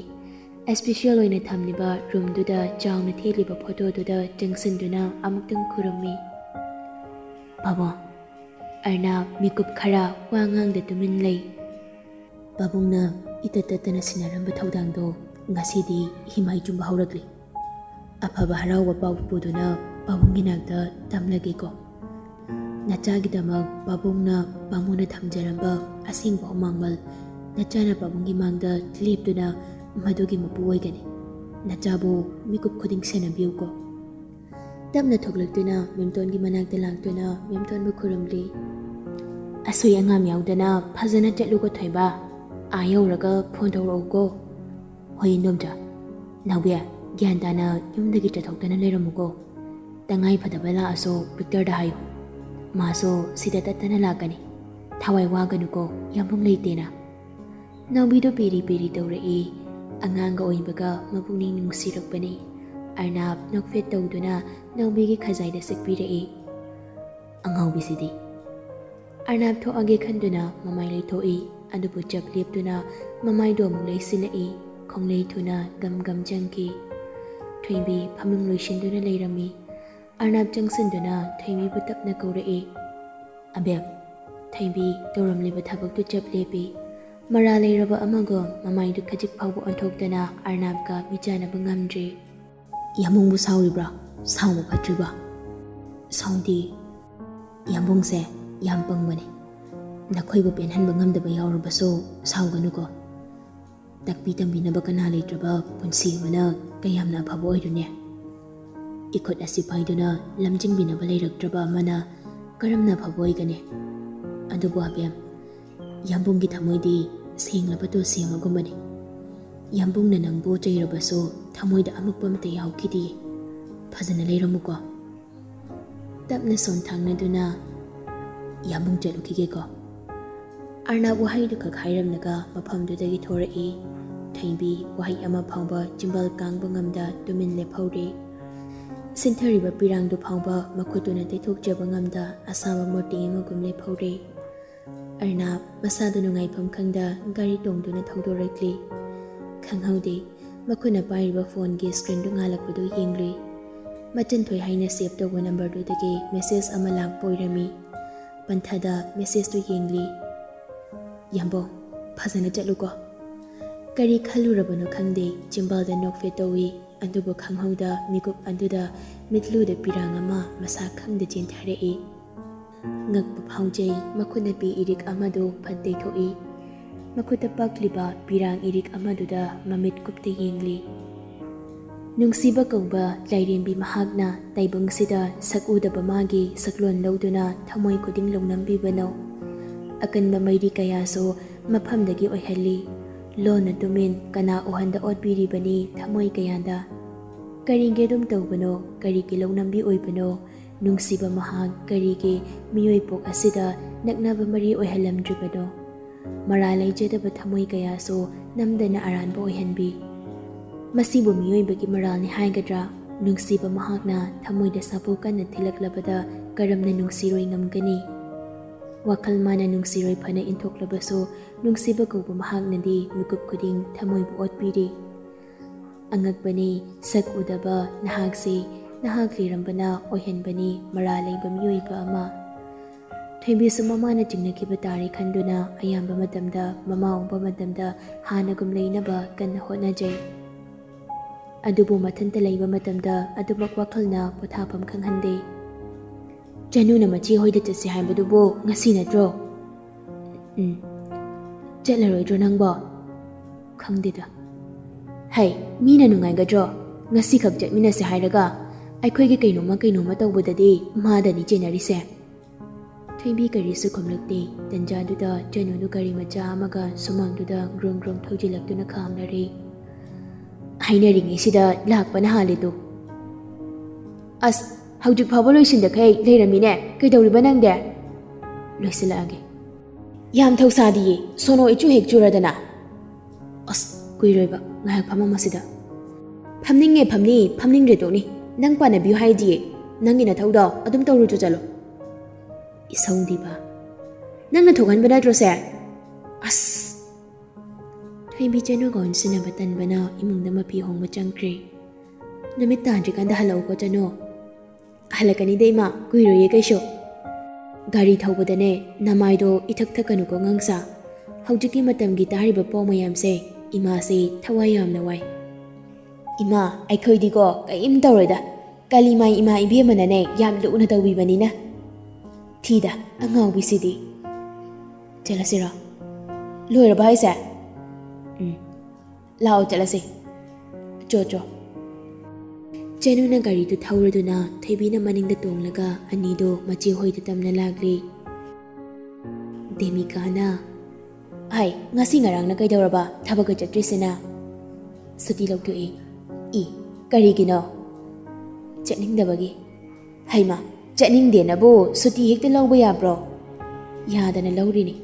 ꯑꯦꯁꯄꯤꯁꯤꯌꯦꯜ ꯑꯣꯏꯅ ꯊꯝꯂꯤꯕ ꯔꯨꯝꯗꯨꯗ ꯆꯥꯎꯅ ꯊꯦꯠꯂꯤꯕ ꯐꯣꯇꯣꯗꯨꯗ ꯆꯪꯁꯤꯟꯗꯨꯅ ꯑꯃꯨꯛꯇꯪ ꯈꯨꯔꯨꯝꯃꯤ꯫ ꯄꯥꯕꯨꯡ, ꯑꯔꯅꯥꯞ ꯃꯤꯀꯨꯞ ꯈꯔ ꯋꯥ ꯉꯥꯡꯗ ꯇꯨꯃꯤꯟ ꯂꯩ꯫ ꯄꯥꯕꯨꯡꯅ ꯏꯇꯠ ꯇꯠꯇꯅ ꯁꯤꯟꯅꯔꯝꯕ ꯊꯧꯗꯥꯡꯗꯣ ꯉꯁꯤꯗꯤ ꯍꯤꯃꯥꯏ ꯆꯨꯝꯕ ꯍꯧꯔꯛꯂꯤ꯫ ꯑꯐꯕ ꯍꯔꯥꯎꯕ ꯄꯥꯎ ꯄꯨꯗꯨꯅ ꯄꯥꯕꯨꯡꯒꯤ ꯅꯥꯛꯇ ꯇꯝꯂꯒꯦꯀꯣ꯫ ꯅꯆꯥꯒꯤꯗꯃꯛ ꯄꯥꯕꯨꯡꯅ ꯄꯥꯝꯃꯨꯅ ꯊꯝꯖꯔꯝꯕ ꯑꯁꯦꯡꯕ ꯍꯨꯃꯥꯡꯃꯜ ꯅꯆꯥꯅ ꯄꯥꯕꯨꯡꯒꯤ ꯃꯥꯡꯗ ꯂꯦꯞꯇꯨꯅ ꯃꯗꯨꯒꯤ ꯃꯄꯨ ꯑꯣꯏꯒꯅꯤ꯫ ꯅꯆꯥꯕꯨ ꯃꯤꯀꯨꯞ ꯈꯨꯗꯤꯡ ꯁꯦꯟꯅꯕꯤꯌꯨꯀꯣ꯫ ꯇꯞꯅ ꯊꯣꯛꯂꯛꯇꯨꯅ ꯃꯦꯝꯇꯣꯟꯒꯤ ꯃꯅꯥꯛꯇ ꯂꯥꯛꯇꯨꯅ ꯃꯦꯝꯇꯣꯟꯕꯨ ꯈꯨꯔꯨꯝꯂꯤ꯫ ꯑꯁꯣꯏ ꯑꯉꯥꯝ ꯌꯥꯎꯗꯅ ꯐꯖꯅ ꯆꯠꯂꯨꯀꯣ ꯊꯣꯏꯕ, ꯑꯥ ꯌꯧꯔꯒ ꯐꯣꯟ ꯇꯧꯔꯛꯎꯀꯣ꯫ ꯍꯣꯏ ꯏꯟꯗꯣꯝꯆꯥ꯫ ꯅꯥꯎꯕꯤ, ꯒ꯭ꯌꯥꯟ ꯇꯥꯅ ꯌꯨꯝꯗꯒꯤ ꯆꯠꯊꯣꯛꯇꯅ ꯂꯩꯔꯝꯃꯨꯀꯣ꯫ ꯇꯉꯥꯏ ꯐꯗꯕ ꯂꯥꯛꯑꯁꯨ ꯚꯤꯛꯇꯔꯗ ꯍꯥꯏꯌꯨ, ꯃꯥꯁꯨ ꯁꯤꯗ ꯇꯠꯇꯅ ꯂꯥꯛꯀꯅꯤ, ꯊꯋꯥꯏ ꯋꯥꯒꯅꯨꯀꯣ, ꯌꯥꯝꯕꯨꯡ ꯂꯩꯇꯦꯅ꯫ ꯅꯥꯎꯕꯤꯗꯣ ꯄꯦꯔꯤ ꯄꯦꯔꯤ ꯇꯧꯔꯛꯏ꯫ ꯑꯉꯥꯡꯒ ꯑꯣꯏꯕꯒ ꯃꯄꯨꯛꯅꯤꯡ ꯅꯨꯡꯁꯤꯔꯛꯄꯅꯤ꯫ ꯑꯔꯅꯥꯞ ꯅꯣꯛꯐꯦꯠ ꯇꯧꯗꯨꯅ ꯅꯥꯎꯕꯤꯒꯤ ꯈꯖꯥꯏꯗ ꯁꯤꯛꯄꯤꯔꯛꯏ꯫ ꯑꯉꯥꯎꯕꯤꯁꯤꯗꯤ꯫ ꯑꯔꯅꯥꯞ ꯊꯣꯛꯑꯒꯦ ꯈꯟꯗꯨꯅ ꯃꯃꯥꯏ ꯂꯩꯊꯣꯛꯏ, ꯑꯗꯨꯕꯨ ꯆꯞ ꯂꯦꯞꯇꯨꯅ ꯃꯃꯥꯏꯗꯣ ꯑꯃꯨꯛ ꯂꯩꯁꯤꯜꯂꯛꯏ, ꯈꯣꯡꯂꯩ ꯊꯨꯅ ꯒꯝ ꯒꯝ ꯆꯪꯈꯤ꯫ ꯊꯣꯏꯕꯤ ꯐꯃꯨꯡ ꯂꯣꯏꯁꯤꯟꯗꯨꯅ ꯂꯩꯔꯝꯃꯤ꯫ ꯑꯔꯅꯥꯞ ꯆꯪꯁꯤꯟꯗꯨꯅ ꯊꯣꯏꯕꯤꯕꯨ ꯇꯞꯅ ꯀꯧꯔꯛꯏ꯫ ꯑꯕꯦꯝ꯫ ꯊꯣꯏꯕꯤ ꯇꯧꯔꯝꯂꯤꯕ ꯊꯕꯛꯇꯨ ꯆꯞ ꯂꯦꯞꯄꯤ꯫ ꯃꯔꯥ ꯂꯩꯔꯕ ꯑꯃꯒ ꯃꯃꯥꯏꯗꯨ ꯈꯖꯤꯛ ꯐꯥꯎꯕ ꯑꯣꯟꯊꯣꯛꯇꯅ ꯑꯔꯅꯥꯞꯀ ꯃꯤꯆꯥꯟꯅꯕ ꯉꯝꯗ꯭ꯔꯤ꯫ ꯌꯥꯝꯕꯨꯡꯕꯨ ꯁꯥꯎꯔꯤꯕ꯭ꯔꯥ? ꯁꯥꯎꯕ ꯐꯠꯇ꯭ꯔꯤꯕ? ꯁꯥꯎꯗꯦ꯫ ꯌꯥꯝꯕꯨꯡꯁꯦ ꯌꯥꯝ ꯄꯪꯕꯅꯤ꯫ ꯅꯈꯣꯏꯕꯨ ꯄꯦꯟꯍꯟꯕ ꯉꯝꯗꯕ ꯌꯥꯎꯔꯕꯁꯨ ꯁꯥꯎꯒꯅꯨꯀꯣ꯫ Takpi tambinaba kana leitraba punsi amana kayamna afaba oidune. Ikot asi paiduna lamjingbinaba leiraktraba amana karamna afaba oigane. Adubu abem Yambunggi thamoidi senglaba tulsi amagumani. Yambungna nangbu chairabaso thamoida amakpa amta yaukidi. Fazana leiramuko. Tapna sonthangna Yambung chalukigeko. Arnab wahaidu kak hairamnaga mafamdudagi thorai. Thaibi wahai ama phangba jimbal kangba ngamda tumin lephaude. Sinthariba pirangdu phangba makhutuna tethokjaba ngamda asaba morti amagum lephaude. Arnab masadu nungaifam khangda gari tongduna thaudorakli. Khanghaude makhuna pairiba phone gi screen du ngalakpadu yengli. Nungcthoi haina save tawba number du dagi message ama lakpa oirami. Panthada message du yengli. Yambung fazana chatluko. Kari khalurabano khangde jimbalda nokfe tawi adubu khanghauda mikup anduda mitluda pirang ama masa khangda jentharei. Ngakpa phaujai makhuna pi irik amadu phatte thoi. Makhuta pakliba pirang irik amaduda mamit kupte yengli. Nungsiba kauba lairembi mahagna taibungsida sakudaba magi saklon lauduna thamoi kuding longnambibano. Akanba mairi kayaso maphamdagi oihalli. Lona tumin kana ohanda otbiribani thamoi kayanda. Karinge dum tawbano karigi longnambi oibano. Nungsiba mahag karigi miyoipok asida naknaba mari oihalamdribano. Maralay jadaba thamoy kayaso namdana aranba oihanbi. Masibu miyoibagi maralni haigadra. Nungsiba mahagna thamoyda sapukan na tilaklabada karamna nungsiroy ngamgani. Wakal mana nungsiroy phana intoklabaso nungsiba kauba mahagnadi mikup kuding thamoybu otpiri. Angakbani sak udaba nahagsi nahaglirambana oihanbani maralayba miyoiba ama. Thaibisu mamana jingnakiba tari khanduna ayamba matamda mamaungba matamda hanagum leinaba kanna hotnajai. Adubu mathanta leiba matamda adumak wakhalna pothapam khanghande. Januna machi hoida chasi haibadubo ngasi natro. Chatlaroidro nangbo? Khangdeda. Hai, mina nungaigadro. Ngasi khak chatminase hairaga aikhoigi kainoma tawbadadi madani chenarise. Thaibi karisu khomlakti tanjaduda janunu kari macha amaga sumangduda grong thaujilaktuna khamnare. Hainaringi sida lakpana halidu. As haujuk phaba loisinda khai leiramine kaidawriba nangde? Loisila Yam thausadiye sono ichu hek churadana. As kuiroiba ngayak phama masida. Phamninge phamni phamningre toni nang pana biu haidi nangina thauda adum tawru chu chalo. Isaudiba nangna thogan bana drose as Thaibi chenu gon sina batan bana imungda mapi hongba changkre. Namit tandri kanda halau ko chano. Halakani deima kuiro ye kaisho. Gari thaubadane namaido ithak thakanu ko ngangsa. Haujiki matamgi tariba paw mayamse ima se thawai yamna wai. Ima aikhoidi ko kaim tawreda. Kalimai ima ibe manane yam luna tawbibanina. Thida angau bisidi. Chalasira. Loira baisa. Lao chalase. Jojo. Januna gari tu thauraduna Thaibina maningda tonglaga anido machi hoida tamna lagli. Demikana. Hai, ngasi ngarang na kaidawraba thabaga chatrisena. Suti lawtu'i. Karigino. Chatningdabagi. Haima, chatningdenabu suti hekta lawba yabro. Yadana lawrini.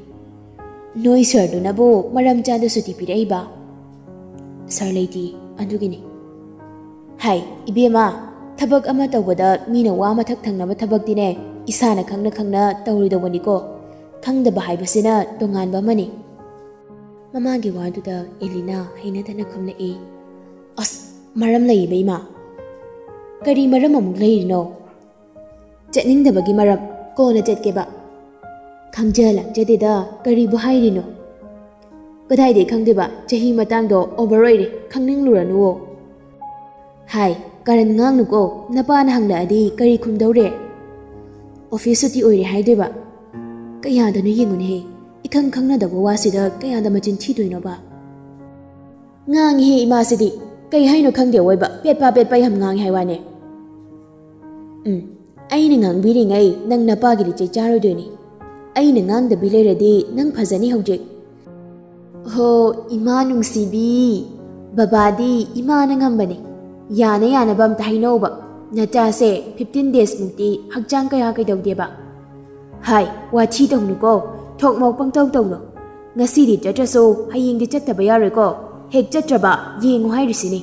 Noi sardunabu maram chada suti piraiba. Sar leiti andugini. Hai, ibema, thabak ama tawbada mina wa mathak thangnaba thabak dine isana khangna tawridawani khangdaba haibasina tonganba amani. Mamagi waduda Elina hainadana khamlai. As maram leiba ima. Kari maram amuk leirino. Chatningdabagi maram kona chatkeba. Khangjala jadeda kari bu hairino. Kadhaide khangdeba chahi matangdo overoire khangningluranwo. Hai, karan ngangnuko napana hangla adi kari khumdawre. Office suti oire haideba. Kayadano yengune he. Ikhang khangnadaba wasida kayada machin thidoinoba. ꯉꯥꯡꯉꯤꯍꯦ ꯏꯃꯥꯁꯤꯗꯤ ꯀꯩ ꯍꯥꯏꯅꯣ ꯈꯪꯗꯦ ꯑꯣꯏꯕ ꯄꯦꯠꯄ ꯌꯥꯝ ꯉꯥꯡꯉꯤ ꯍꯥꯏ ꯋꯥꯅꯦ ꯑꯩꯅ ꯉꯥꯡꯕꯤꯔꯤꯉꯩ ꯅꯪ ꯅꯄꯥꯒꯤꯗꯤ ꯆꯩ ꯆꯥꯔꯣꯏꯗꯣꯏꯅꯤ ꯑꯩꯅ ꯉꯥꯡꯗꯕꯤ ꯂꯩꯔꯗꯤ ꯅꯪ ꯐꯖꯅꯤ ꯍꯧꯖꯤꯛ ꯍꯣ ꯏꯃꯥ ꯅꯨꯡꯁꯤꯕꯤ ꯕꯕꯥꯗꯤ ꯏꯃꯥꯅ ꯉꯝꯕꯅꯤ ꯌꯥꯅꯕ ꯑꯝꯇ ꯍꯩꯅꯧꯕ ꯅꯆꯥꯁꯦ 15 days ꯃꯨꯛꯇꯤ ꯍꯛꯆꯥꯡ ꯀꯌꯥ ꯀꯩꯗꯧꯗꯦꯕ ꯍꯥꯏ ꯋꯥꯊꯤ ꯇꯧꯅꯨꯀꯣ ꯊꯣꯛꯃꯣꯛ ꯄꯪꯇꯧ ꯇꯧꯅꯨ ꯉꯁꯤꯗꯤ ꯆꯠꯇ꯭ꯔꯁꯨ ꯍꯌꯦꯡꯗꯤ ꯆꯠꯇꯕ ꯌꯥꯔꯣꯏꯀꯣ ꯍꯦꯛ ꯆꯠꯇ꯭ꯔꯕ ꯌꯦꯡꯉꯨ ꯍꯥꯏꯔꯤꯁꯤꯅꯤ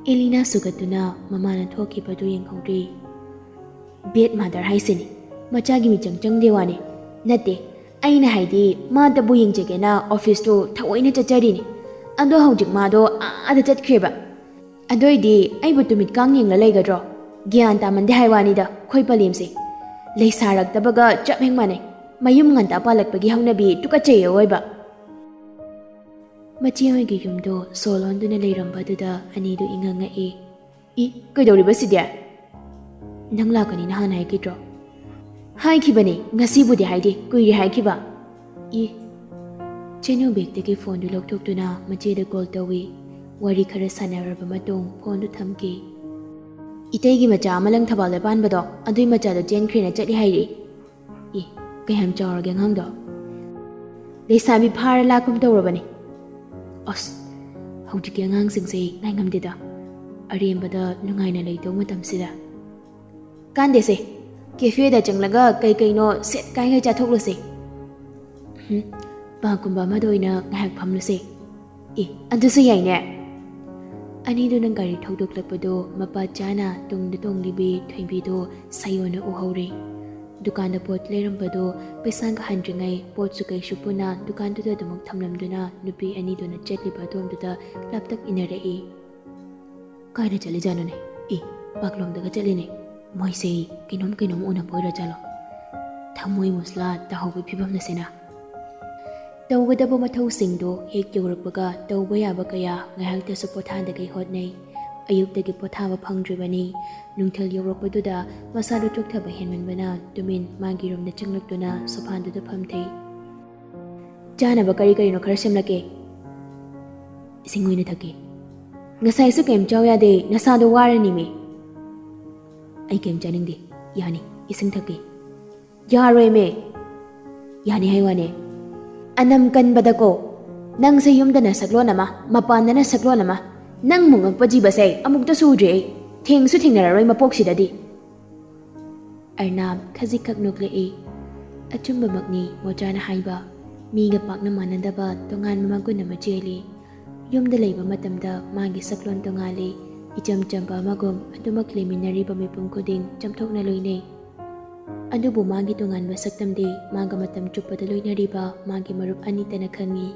ꯑꯦꯂꯤꯅꯥ ꯁꯨꯒꯠꯇꯨꯅ ꯃꯃꯥꯅ ꯊꯣꯛꯈꯤꯕꯗꯨ ꯌꯦꯡꯍꯧꯔꯤ ꯕꯦꯠ ꯃꯥꯗꯔ ꯍꯥꯏꯁꯤꯅꯤ ꯃꯆꯥꯒꯤ ꯃꯤꯆꯪ ꯆꯪꯗꯦ ꯋꯥꯅꯤ ꯅꯠꯇꯦ ꯑꯩꯅ ꯍꯥꯏꯗꯤ ꯃꯥꯗꯕꯨ ꯌꯦꯡꯖꯒꯦꯅ ꯑꯣꯐꯤꯁꯇꯨ ꯊꯑꯣꯏꯅ ꯆꯠꯆꯔꯤꯅꯤ ꯑꯗꯣ ꯍꯧꯖꯤꯛ ꯃꯥꯗꯣ ꯑꯥꯗ ꯆꯠꯈ꯭ꯔꯦꯕ ꯑꯗꯨꯏꯗꯤ ꯑꯩꯕꯨ ꯇꯨꯃꯤꯠ ꯀꯥꯡ ꯌꯦꯡꯂ ꯂꯩꯒꯗ꯭ꯔꯣ ꯒ꯭ꯌꯥꯟ ꯇꯥꯃꯟꯗꯦ ꯍꯥꯏ ꯋꯥꯅꯤꯗ ꯈꯣꯏ ꯄꯂꯦꯝꯁꯦ ꯂꯩꯁꯥꯔꯛꯇꯕꯒ ꯆꯞ ꯍꯦꯛ ꯃꯥꯟꯅꯩ ꯃꯌꯨꯝ ꯉꯟꯇꯥ ꯄꯥꯜꯂꯛꯄꯒꯤ ꯍꯧꯅꯕꯤ ꯇꯨꯀꯠꯆꯩ ꯑꯣꯏꯕ ꯃꯆꯦ ꯍꯣꯏꯒꯤ ꯌꯨꯝꯗꯣ ꯁꯣ ꯂꯣꯟꯗꯨꯅ ꯂꯩꯔꯝꯕꯗꯨꯗ ꯑꯅꯤꯗꯨ ꯏꯉꯛꯉꯛꯏ ꯀꯩꯗꯧꯔꯤꯕ ꯁꯤꯗꯤ ꯅꯪ ꯂꯥꯛꯀꯅꯤꯅ ꯍꯥꯟꯅ ꯍꯥꯏꯈꯤꯗ꯭ꯔꯣ ꯍꯥꯏꯈꯤꯕꯅꯤ ꯉꯁꯤꯕꯨꯗꯤ ꯍꯥꯏꯗꯦ ꯀꯨꯏꯔꯦ ꯍꯥꯏꯈꯤꯕ ꯆꯦꯅꯨ ꯕꯦꯒꯇꯒꯤ ꯐꯣꯟꯗꯨ ꯂꯧꯊꯣꯛꯇꯨꯅ ꯃꯆꯦꯗ ꯀꯣꯜ ꯇꯧꯏ ꯋꯥꯔꯤ ꯈꯔ ꯁꯥꯟꯅꯔꯕ ꯃꯇꯨꯡ ꯐꯣꯟꯗꯨ ꯊꯝꯈꯤ ꯏꯇꯩꯒꯤ ꯃꯆꯥ ꯑꯃ ꯂꯪꯊꯕꯥꯜꯗ ꯄꯥꯟꯕꯗꯣ ꯑꯗꯨꯏ ꯃꯆꯥꯗꯣ ꯆꯦꯟꯈ꯭ꯔꯦꯅ ꯆꯠꯂꯤ ꯍꯥꯏꯔꯤ ꯀꯌꯥꯝ ꯆꯥꯎꯔꯒꯦ ꯑꯉꯥꯡꯗꯣ ꯂꯩꯁꯥꯕꯤ ꯐꯥꯔ ꯂꯥꯛꯀꯨꯝ ꯇꯧꯔꯕꯅꯤ ꯑꯁ ꯍꯧꯖꯤꯛꯀꯤ ꯑꯉꯥꯡꯁꯤꯡꯁꯦ ꯉꯥꯏꯉꯝꯗꯦꯗ ꯑꯔꯦꯝꯕꯗ ꯅꯨꯡꯉꯥꯏꯅ ꯂꯩꯇꯧ ꯃꯇꯝꯁꯤꯗ ꯀꯥꯟꯗꯦꯁꯦ ꯀꯦꯐꯦꯗ ꯆꯪꯂꯒ ꯀꯩꯅꯣ ꯁꯦꯠ ꯀꯥꯏꯉꯩ ꯆꯥꯊꯣꯛꯂꯨꯁꯦ ꯄꯥꯔꯛꯀꯨꯝꯕ ꯑꯃꯗ ꯑꯣꯏꯅ ꯉꯥꯏꯍꯥꯛ ꯐꯝꯂꯨꯁꯦ ꯑꯗꯨꯁꯨ ꯌꯥꯏꯅꯦ ꯑꯅꯤꯗꯨꯅ ꯒꯥꯔꯤ ꯊꯧꯗꯣꯛꯂꯛꯄꯗꯣ ꯃꯄꯥ ꯆꯥꯅ ꯇꯨꯡꯗ ꯇꯣꯡꯂꯤꯕꯤ ꯊꯣꯏꯕꯤꯗꯣ ꯁꯥꯌꯣꯟꯅ ꯎꯍꯧꯔꯦ ꯗꯨꯀꯥꯟꯗ ꯄꯣꯠ ꯂꯩꯔꯝꯕꯗꯣ ꯄꯩꯁꯥꯒ ꯍꯟꯗ꯭ꯔꯤꯉꯩ ꯄꯣꯠꯁꯨ ꯀꯩꯁꯨ ꯄꯨꯟꯅ ꯗꯨꯀꯥꯟꯗꯨꯗ ꯑꯗꯨꯃꯛ ꯊꯝꯂꯝꯗꯨꯅ ꯅꯨꯄꯤ ꯑꯅꯤꯗꯨꯅ ꯆꯠꯂꯤꯕ ꯑꯗꯣꯝꯗꯨꯗ ꯂꯥꯞꯇꯛ ꯏꯟꯅꯔꯛꯏ ꯀꯥꯏꯗ ꯆꯠꯂꯤꯖꯥꯠꯅꯣꯅꯦ ꯄꯥꯛꯂꯣꯝꯗꯒ ꯆꯠꯂꯤꯅꯦ ꯃꯣꯏꯁꯦ ꯀꯩꯅꯣꯝ ꯎꯅꯕ ꯑꯣꯏꯔꯖꯥꯠꯂꯣ ꯊꯃꯣꯏ ꯃꯨꯁꯂꯥ ꯇꯥꯍꯧꯕꯒꯤ ꯐꯤꯕꯝꯗꯁꯤꯅ ꯇꯧꯒꯗꯕ ꯃꯊꯧꯁꯤꯡꯗꯣ ꯍꯦꯛ ꯌꯧꯔꯛꯄꯒ ꯇꯧꯕ ꯌꯥꯕ ꯀꯌꯥ ꯉꯥꯏꯍꯥꯛꯇꯁꯨ ꯄꯣꯊꯥꯗꯒꯩ ꯍꯣꯠꯅꯩ ꯑꯌꯨꯛꯇꯒꯤ ꯄꯣꯊꯥꯕ ꯐꯪꯗ꯭ꯔꯤꯕꯅꯤ ꯅꯨꯡꯊꯤꯜ ꯌꯧꯔꯛꯄꯗꯨꯗ ꯃꯁꯥꯗꯨ ꯆꯣꯛꯊꯕ ꯍꯦꯟꯃꯟꯕꯅ ꯇꯨꯃꯤꯟ ꯃꯥꯒꯤ ꯔꯨꯝꯗ ꯆꯪꯂꯛꯇꯨꯅ ꯁꯣꯐꯥꯗꯨꯗ ꯐꯝꯊꯩ ꯆꯥꯅꯕ ꯀꯔꯤꯅꯣ ꯈꯔ ꯁꯦꯝꯂꯛꯀꯦ ꯏꯁꯤꯡ ꯑꯣꯏꯅ ꯊꯛꯀꯦ ꯉꯁꯥꯏꯁꯨ ꯀꯩꯝ ꯆꯥꯎ ꯌꯥꯗꯦ ꯅꯁꯥꯗꯣ ꯋꯥꯔꯅꯤꯃꯦ ꯑꯩ ꯀꯩꯝ ꯆꯥꯅꯤꯡꯗꯦ ꯌꯥꯅꯤ ꯏꯁꯤꯡ ꯊꯛꯀꯦ ꯌꯥꯔꯣꯏꯃꯦ ꯌꯥꯅꯤ ꯍꯥꯏ ꯋꯥꯅꯦ ꯑꯅꯝ ꯀꯟꯕꯗꯀꯣ ꯅꯪꯁꯦ ꯌꯨꯝꯗꯅ ꯁꯛꯂꯣꯟ ꯑꯃ ꯃꯄꯥꯟꯗꯅ ꯁꯛꯂꯣꯟ ꯑꯃ ꯅꯪ ꯃꯨꯉꯛꯄ ꯖꯤꯕꯁꯦ ꯑꯃꯨꯛꯇꯁꯨ ꯎꯗ꯭ꯔꯤ ꯑꯩ ꯊꯦꯡꯁꯨ ꯊꯦꯡꯅꯔꯔꯣꯏ ꯃꯄꯣꯛꯁꯤꯗꯗꯤ ꯑꯔꯅꯥꯞ ꯈꯖꯤꯛꯈꯛ ꯅꯣꯛꯂꯛꯏ ꯑꯆꯨꯝꯕꯃꯛꯅꯤ ꯃꯣꯆꯥꯅ ꯍꯥꯏꯕ ꯃꯤꯒ ꯄꯥꯛꯅ ꯃꯥꯟꯅꯗꯕ ꯇꯣꯉꯥꯟꯕ ꯃꯒꯨꯟ ꯑꯃ ꯆꯦꯜꯂꯤ ꯌꯨꯝꯗ ꯂꯩꯕ ꯃꯇꯝꯗ ꯃꯥꯒꯤ ꯁꯛꯂꯣꯟ ꯇꯣꯉꯥꯜꯂꯤ ꯏꯆꯝ ꯆꯝꯕ ꯑꯃꯒꯨꯝ ꯑꯗꯨꯃꯛ ꯂꯩꯃꯤꯟꯅꯔꯤꯕ ꯃꯤꯄꯨꯝ ꯈꯨꯗꯤꯡ ꯆꯝꯊꯣꯛꯅ ꯂꯣꯏꯅꯩ ꯑꯗꯨꯕꯨ ꯃꯥꯒꯤ ꯇꯣꯉꯥꯟꯕ ꯁꯛꯇꯝꯗꯤ ꯃꯥꯒ ꯃꯇꯝ ꯆꯨꯞꯄꯗ ꯂꯣꯏꯅꯔꯤꯕ ꯃꯥꯒꯤ ꯃꯔꯨꯞ ꯑꯅꯤꯇꯅ ꯈꯪꯉꯤ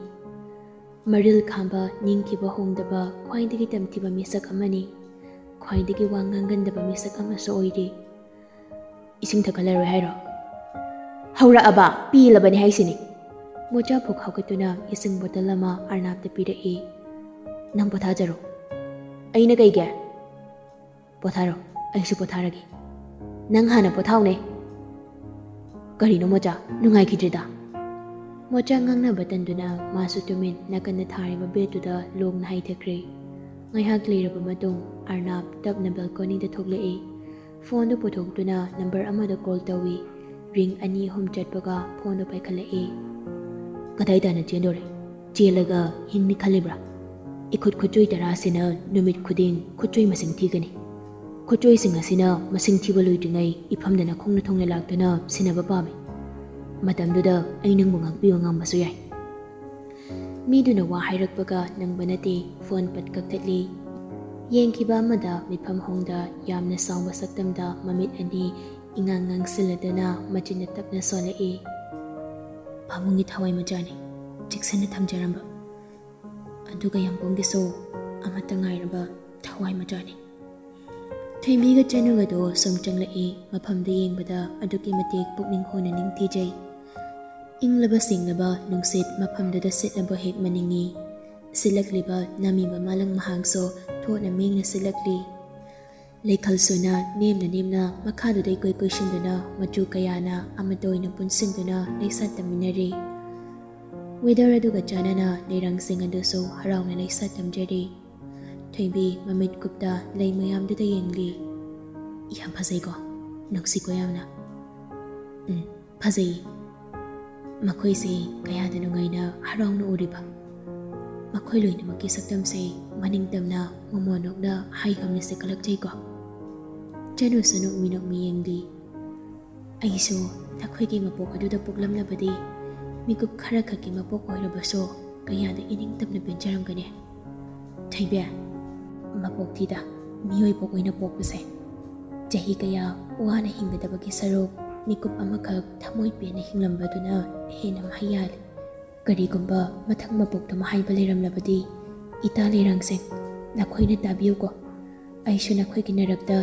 ꯃꯔꯤꯜ ꯈꯥꯝꯕ ꯅꯤꯡꯈꯤꯕ ꯍꯣꯡꯗꯕ ꯈ꯭ꯋꯥꯏꯗꯒꯤ ꯇꯝꯊꯤꯕ ꯃꯤꯁꯛ ꯑꯃꯅꯤ ꯈ꯭ꯋꯥꯏꯗꯒꯤ ꯋꯥ ꯉꯥꯡꯒꯟꯗꯕ ꯃꯤꯁꯛ ꯑꯃꯁꯨ ꯑꯣꯏꯔꯤ ꯏꯁꯤꯡ ꯊꯛꯍꯜꯂꯔꯣꯏ ꯍꯥꯏꯔꯣ ꯍꯧꯔꯛꯑꯕ ꯄꯦꯜꯂꯕꯅꯤ ꯍꯥꯏꯁꯤꯅꯤ ꯃꯣꯆꯥ ꯐꯨꯛ ꯍꯧꯒꯠꯇꯨꯅ ꯏꯁꯤꯡ ꯕꯣꯇꯜ ꯑꯃ ꯑꯔꯅꯥꯞꯇ ꯄꯤꯔꯛꯏ ꯅꯪ ꯄꯣꯊꯥꯖꯔꯣ ꯑꯩꯅ ꯀꯩꯒꯤ ꯄꯣꯊꯥꯔꯣ ꯑꯩꯁꯨ ꯄꯣꯊꯥꯔꯒꯦ ꯅꯪ ꯍꯥꯟꯅ ꯄꯣꯊꯥꯎꯅꯦ ꯀꯔꯤꯅꯣ ꯃꯣꯆꯥ ꯅꯨꯡꯉꯥꯏꯈꯤꯗ꯭ꯔꯤꯗ ꯃꯣꯆꯥ ꯉꯥꯡꯅꯕ ꯇꯟꯗꯨꯅ ꯃꯥꯁꯨ ꯇꯨꯃꯤꯟ ꯅꯥꯀꯟꯗ ꯊꯥꯔꯤꯕ ꯕꯦꯠꯇꯨꯗ ꯂꯣꯡꯅ ꯍꯩꯊꯈ꯭ꯔꯦ ꯉꯥꯏꯍꯥꯛ ꯂꯩꯔꯕ ꯃꯇꯨꯡ ꯑꯔꯅꯥꯞ ꯇꯞꯅ ꯕꯦꯜꯀꯣꯅꯤꯗ ꯊꯣꯛꯂꯛꯏ ꯐꯣꯟꯗꯨ ꯄꯨꯊꯣꯛꯇꯨꯅ ꯅꯝꯕꯔ ꯑꯃꯗ ꯀꯣꯜ ꯇꯧꯏ ꯔꯤꯡ 2-3 ꯆꯠꯄꯒ ꯐꯣꯟꯗꯨ ꯄꯥꯏꯈꯠꯂꯛꯏ ꯀꯗꯥꯏ ꯇꯥꯅ ꯆꯦꯟꯗꯣꯔꯦ ꯆꯦꯜꯂꯒ ꯍꯤꯡꯅꯤ ꯈꯜꯂꯤꯕ꯭ꯔꯥ ꯏꯈꯨꯠ ꯈꯨꯠꯆꯣꯏ 10 ꯅꯨꯃꯤꯠ ꯈꯨꯗꯤꯡ ꯈꯨꯠꯆꯣꯏ ꯃꯁꯤꯡ ꯊꯤꯒꯅꯤ ꯈꯨꯠꯆꯣꯏꯁꯤꯡ ꯑꯁꯤꯅ ꯃꯁꯤꯡ ꯊꯤꯕ ꯂꯣꯏꯗ꯭ꯔꯤꯉꯩ ꯏꯐꯝꯗꯅ ꯈꯣꯡꯅ ꯊꯣꯡꯅ ꯂꯥꯛꯇꯨꯅ ꯁꯤꯟꯅꯕ ꯄꯥꯝꯃꯤ ꯃꯇꯝꯗꯨꯗ ꯑꯩ ꯅꯪꯕꯨ ꯉꯥꯛꯄꯤꯕ ꯉꯝꯕꯁꯨ ꯌꯥꯏ ꯃꯤꯗꯨꯅ ꯋꯥ ꯍꯥꯏꯔꯛꯄꯒ ꯅꯪꯕ ꯅꯠꯇꯦ ꯐꯣꯟ ꯄꯠ ꯀꯛꯊꯠꯂꯤ ꯌꯦꯡꯈꯤꯕ ꯑꯃꯗ ꯃꯤꯠꯐꯝ ꯍꯣꯡꯗ ꯌꯥꯝꯅ ꯆꯥꯎꯕ ꯁꯛꯇꯝꯗ ꯃꯃꯤꯠ ꯑꯅꯤ ꯏꯉꯥꯡ ꯉꯥꯡꯁꯤꯜꯂꯗꯨꯅ ꯃꯆꯤꯟꯅ ꯇꯞꯅ ꯁꯣꯜꯂꯛꯏ ꯄꯥꯕꯨꯡꯒꯤ ꯊꯋꯥꯏ ꯃꯆꯥꯅꯤ ꯆꯦꯛꯁꯤꯟꯅ ꯊꯝꯖꯔꯝꯕ ꯑꯗꯨꯒ ꯌꯥꯝꯕꯨꯡꯒꯤꯁꯨ ꯑꯃꯠꯇ ꯉꯥꯏꯔꯕ ꯊꯋꯥꯏ ꯃꯆꯥꯅꯤ ꯊꯣꯏꯕꯤꯒ ꯆꯅꯨꯒꯗꯣ ꯁꯨꯝ ꯆꯪꯂꯛꯏ ꯃꯐꯝꯗ ꯌꯦꯡꯕꯗ ꯑꯗꯨꯛꯀꯤ ꯃꯇꯤꯛ ꯄꯨꯛꯅꯤꯡ ꯍꯨꯅ ꯅꯤꯡꯊꯤꯖꯩ ꯏꯪꯂꯕ ꯁꯦꯡꯂꯕ ꯅꯨꯡꯁꯤꯠ ꯃꯐꯝꯗꯨꯗ ꯁꯤꯠꯂꯕ ꯍꯦꯛ ꯃꯅꯤꯡꯉꯤ ꯁꯤꯠꯂꯛꯂꯤꯕ ꯅꯝꯃꯤꯕ ꯃꯥꯂꯪ ꯃꯍꯥꯡꯁꯨ ꯊꯣꯠꯅ ꯃꯦꯡꯅ ꯁꯤꯠꯂꯛꯂꯤ ꯂꯩꯈꯜꯁꯨꯅ ꯅꯦꯝꯅ ꯃꯈꯥꯗꯨꯗ ꯏꯀꯣꯏ ꯀꯣꯏꯁꯤꯟꯗꯨꯅ ꯃꯆꯨ ꯀꯌꯥꯅ ꯑꯃꯠꯇ ꯑꯣꯏꯅ ꯄꯨꯟꯁꯤꯟꯗꯨꯅ ꯂꯩꯁꯥꯠ ꯇꯝꯃꯤꯟꯅꯔꯤ ꯋꯦꯗꯔ ꯑꯗꯨꯒ ꯆꯥꯟꯅꯅ ꯂꯩꯔꯪꯁꯤꯡ ꯑꯗꯨꯁꯨ ꯍꯔꯥꯎꯅ ꯂꯩꯁꯠ ꯇꯝꯖꯔꯤ꯫ ꯊꯣꯏꯕꯤ ꯃꯃꯤꯠ ꯀꯨꯞꯇ ꯂꯩ ꯃꯌꯥꯝꯗꯨꯗ ꯌꯦꯡꯂꯤ꯫ ꯌꯥꯝ ꯐꯖꯩꯀꯣ, ꯅꯨꯡꯁꯤꯀꯣ ꯌꯥꯝꯅ꯫ ꯐꯖꯩ꯫ ꯃꯈꯣꯏꯁꯦ ꯀꯌꯥꯗ ꯅꯨꯡꯉꯥꯏꯅ ꯍꯔꯥꯎꯅ ꯎꯔꯤꯕ꯫ ꯃꯈꯣꯏ ꯂꯣꯏꯅꯃꯛꯀꯤ ꯁꯛꯇꯝꯁꯦ ꯃꯅꯤꯡꯇꯝꯅ ꯃꯃꯣꯟꯅꯣꯛꯅ ꯍꯥꯏꯐꯝꯅ ꯁꯦꯀꯠꯂꯛꯆꯩꯀꯣ꯫ ꯆꯅꯨꯁꯨ ꯅꯣꯛꯃꯤ ꯌꯦꯡꯂꯤ꯫ ꯑꯩꯁꯨ ꯅꯈꯣꯏꯒꯤ ꯃꯄꯣꯛ ꯑꯗꯨꯗ ꯄꯣꯛꯂꯝꯂꯕꯗꯤ ꯃꯤꯀꯨꯞ ꯈꯔ ꯈꯛꯀꯤ ꯃꯄꯣꯛ ꯑꯣꯏꯔꯕꯁꯨ ꯀꯌꯥꯗ ꯏꯅꯤꯡꯇꯝꯅ ꯄꯦꯟꯖꯔꯝꯒꯅꯤ꯫ ꯊꯣꯏꯕꯤ, ꯃꯄꯣꯛ ꯊꯤꯗ ꯃꯤꯑꯣꯏ ꯄꯣꯛ ꯑꯣꯏꯅ ꯄꯣꯛꯄꯁꯦ ꯆꯍꯤ ꯀꯌꯥ ꯋꯥꯅ ꯍꯤꯡꯒꯗꯕꯒꯤ ꯁꯔꯨꯛ ꯃꯤꯀꯨꯞ ꯑꯃꯈꯛ ꯊꯃꯣꯏ ꯄꯦꯟꯅ ꯍꯤꯡꯂꯝꯕꯗꯨꯅ ꯍꯦꯟꯅ ꯃꯍꯩ ꯌꯥꯜꯂꯤ꯫ ꯀꯔꯤꯒꯨꯝꯕ ꯃꯊꯪ ꯃꯄꯣꯛꯇ ꯃꯍꯥꯏꯕ ꯂꯩꯔꯝꯂꯕꯗꯤ ꯏꯇꯥ ꯂꯩꯔꯥꯡꯁꯤꯡ, ꯅꯈꯣꯏꯅ ꯇꯥꯕꯤꯌꯨꯀꯣ꯫ ꯑꯩꯁꯨ ꯅꯈꯣꯏꯒꯤ ꯅꯔꯛꯇ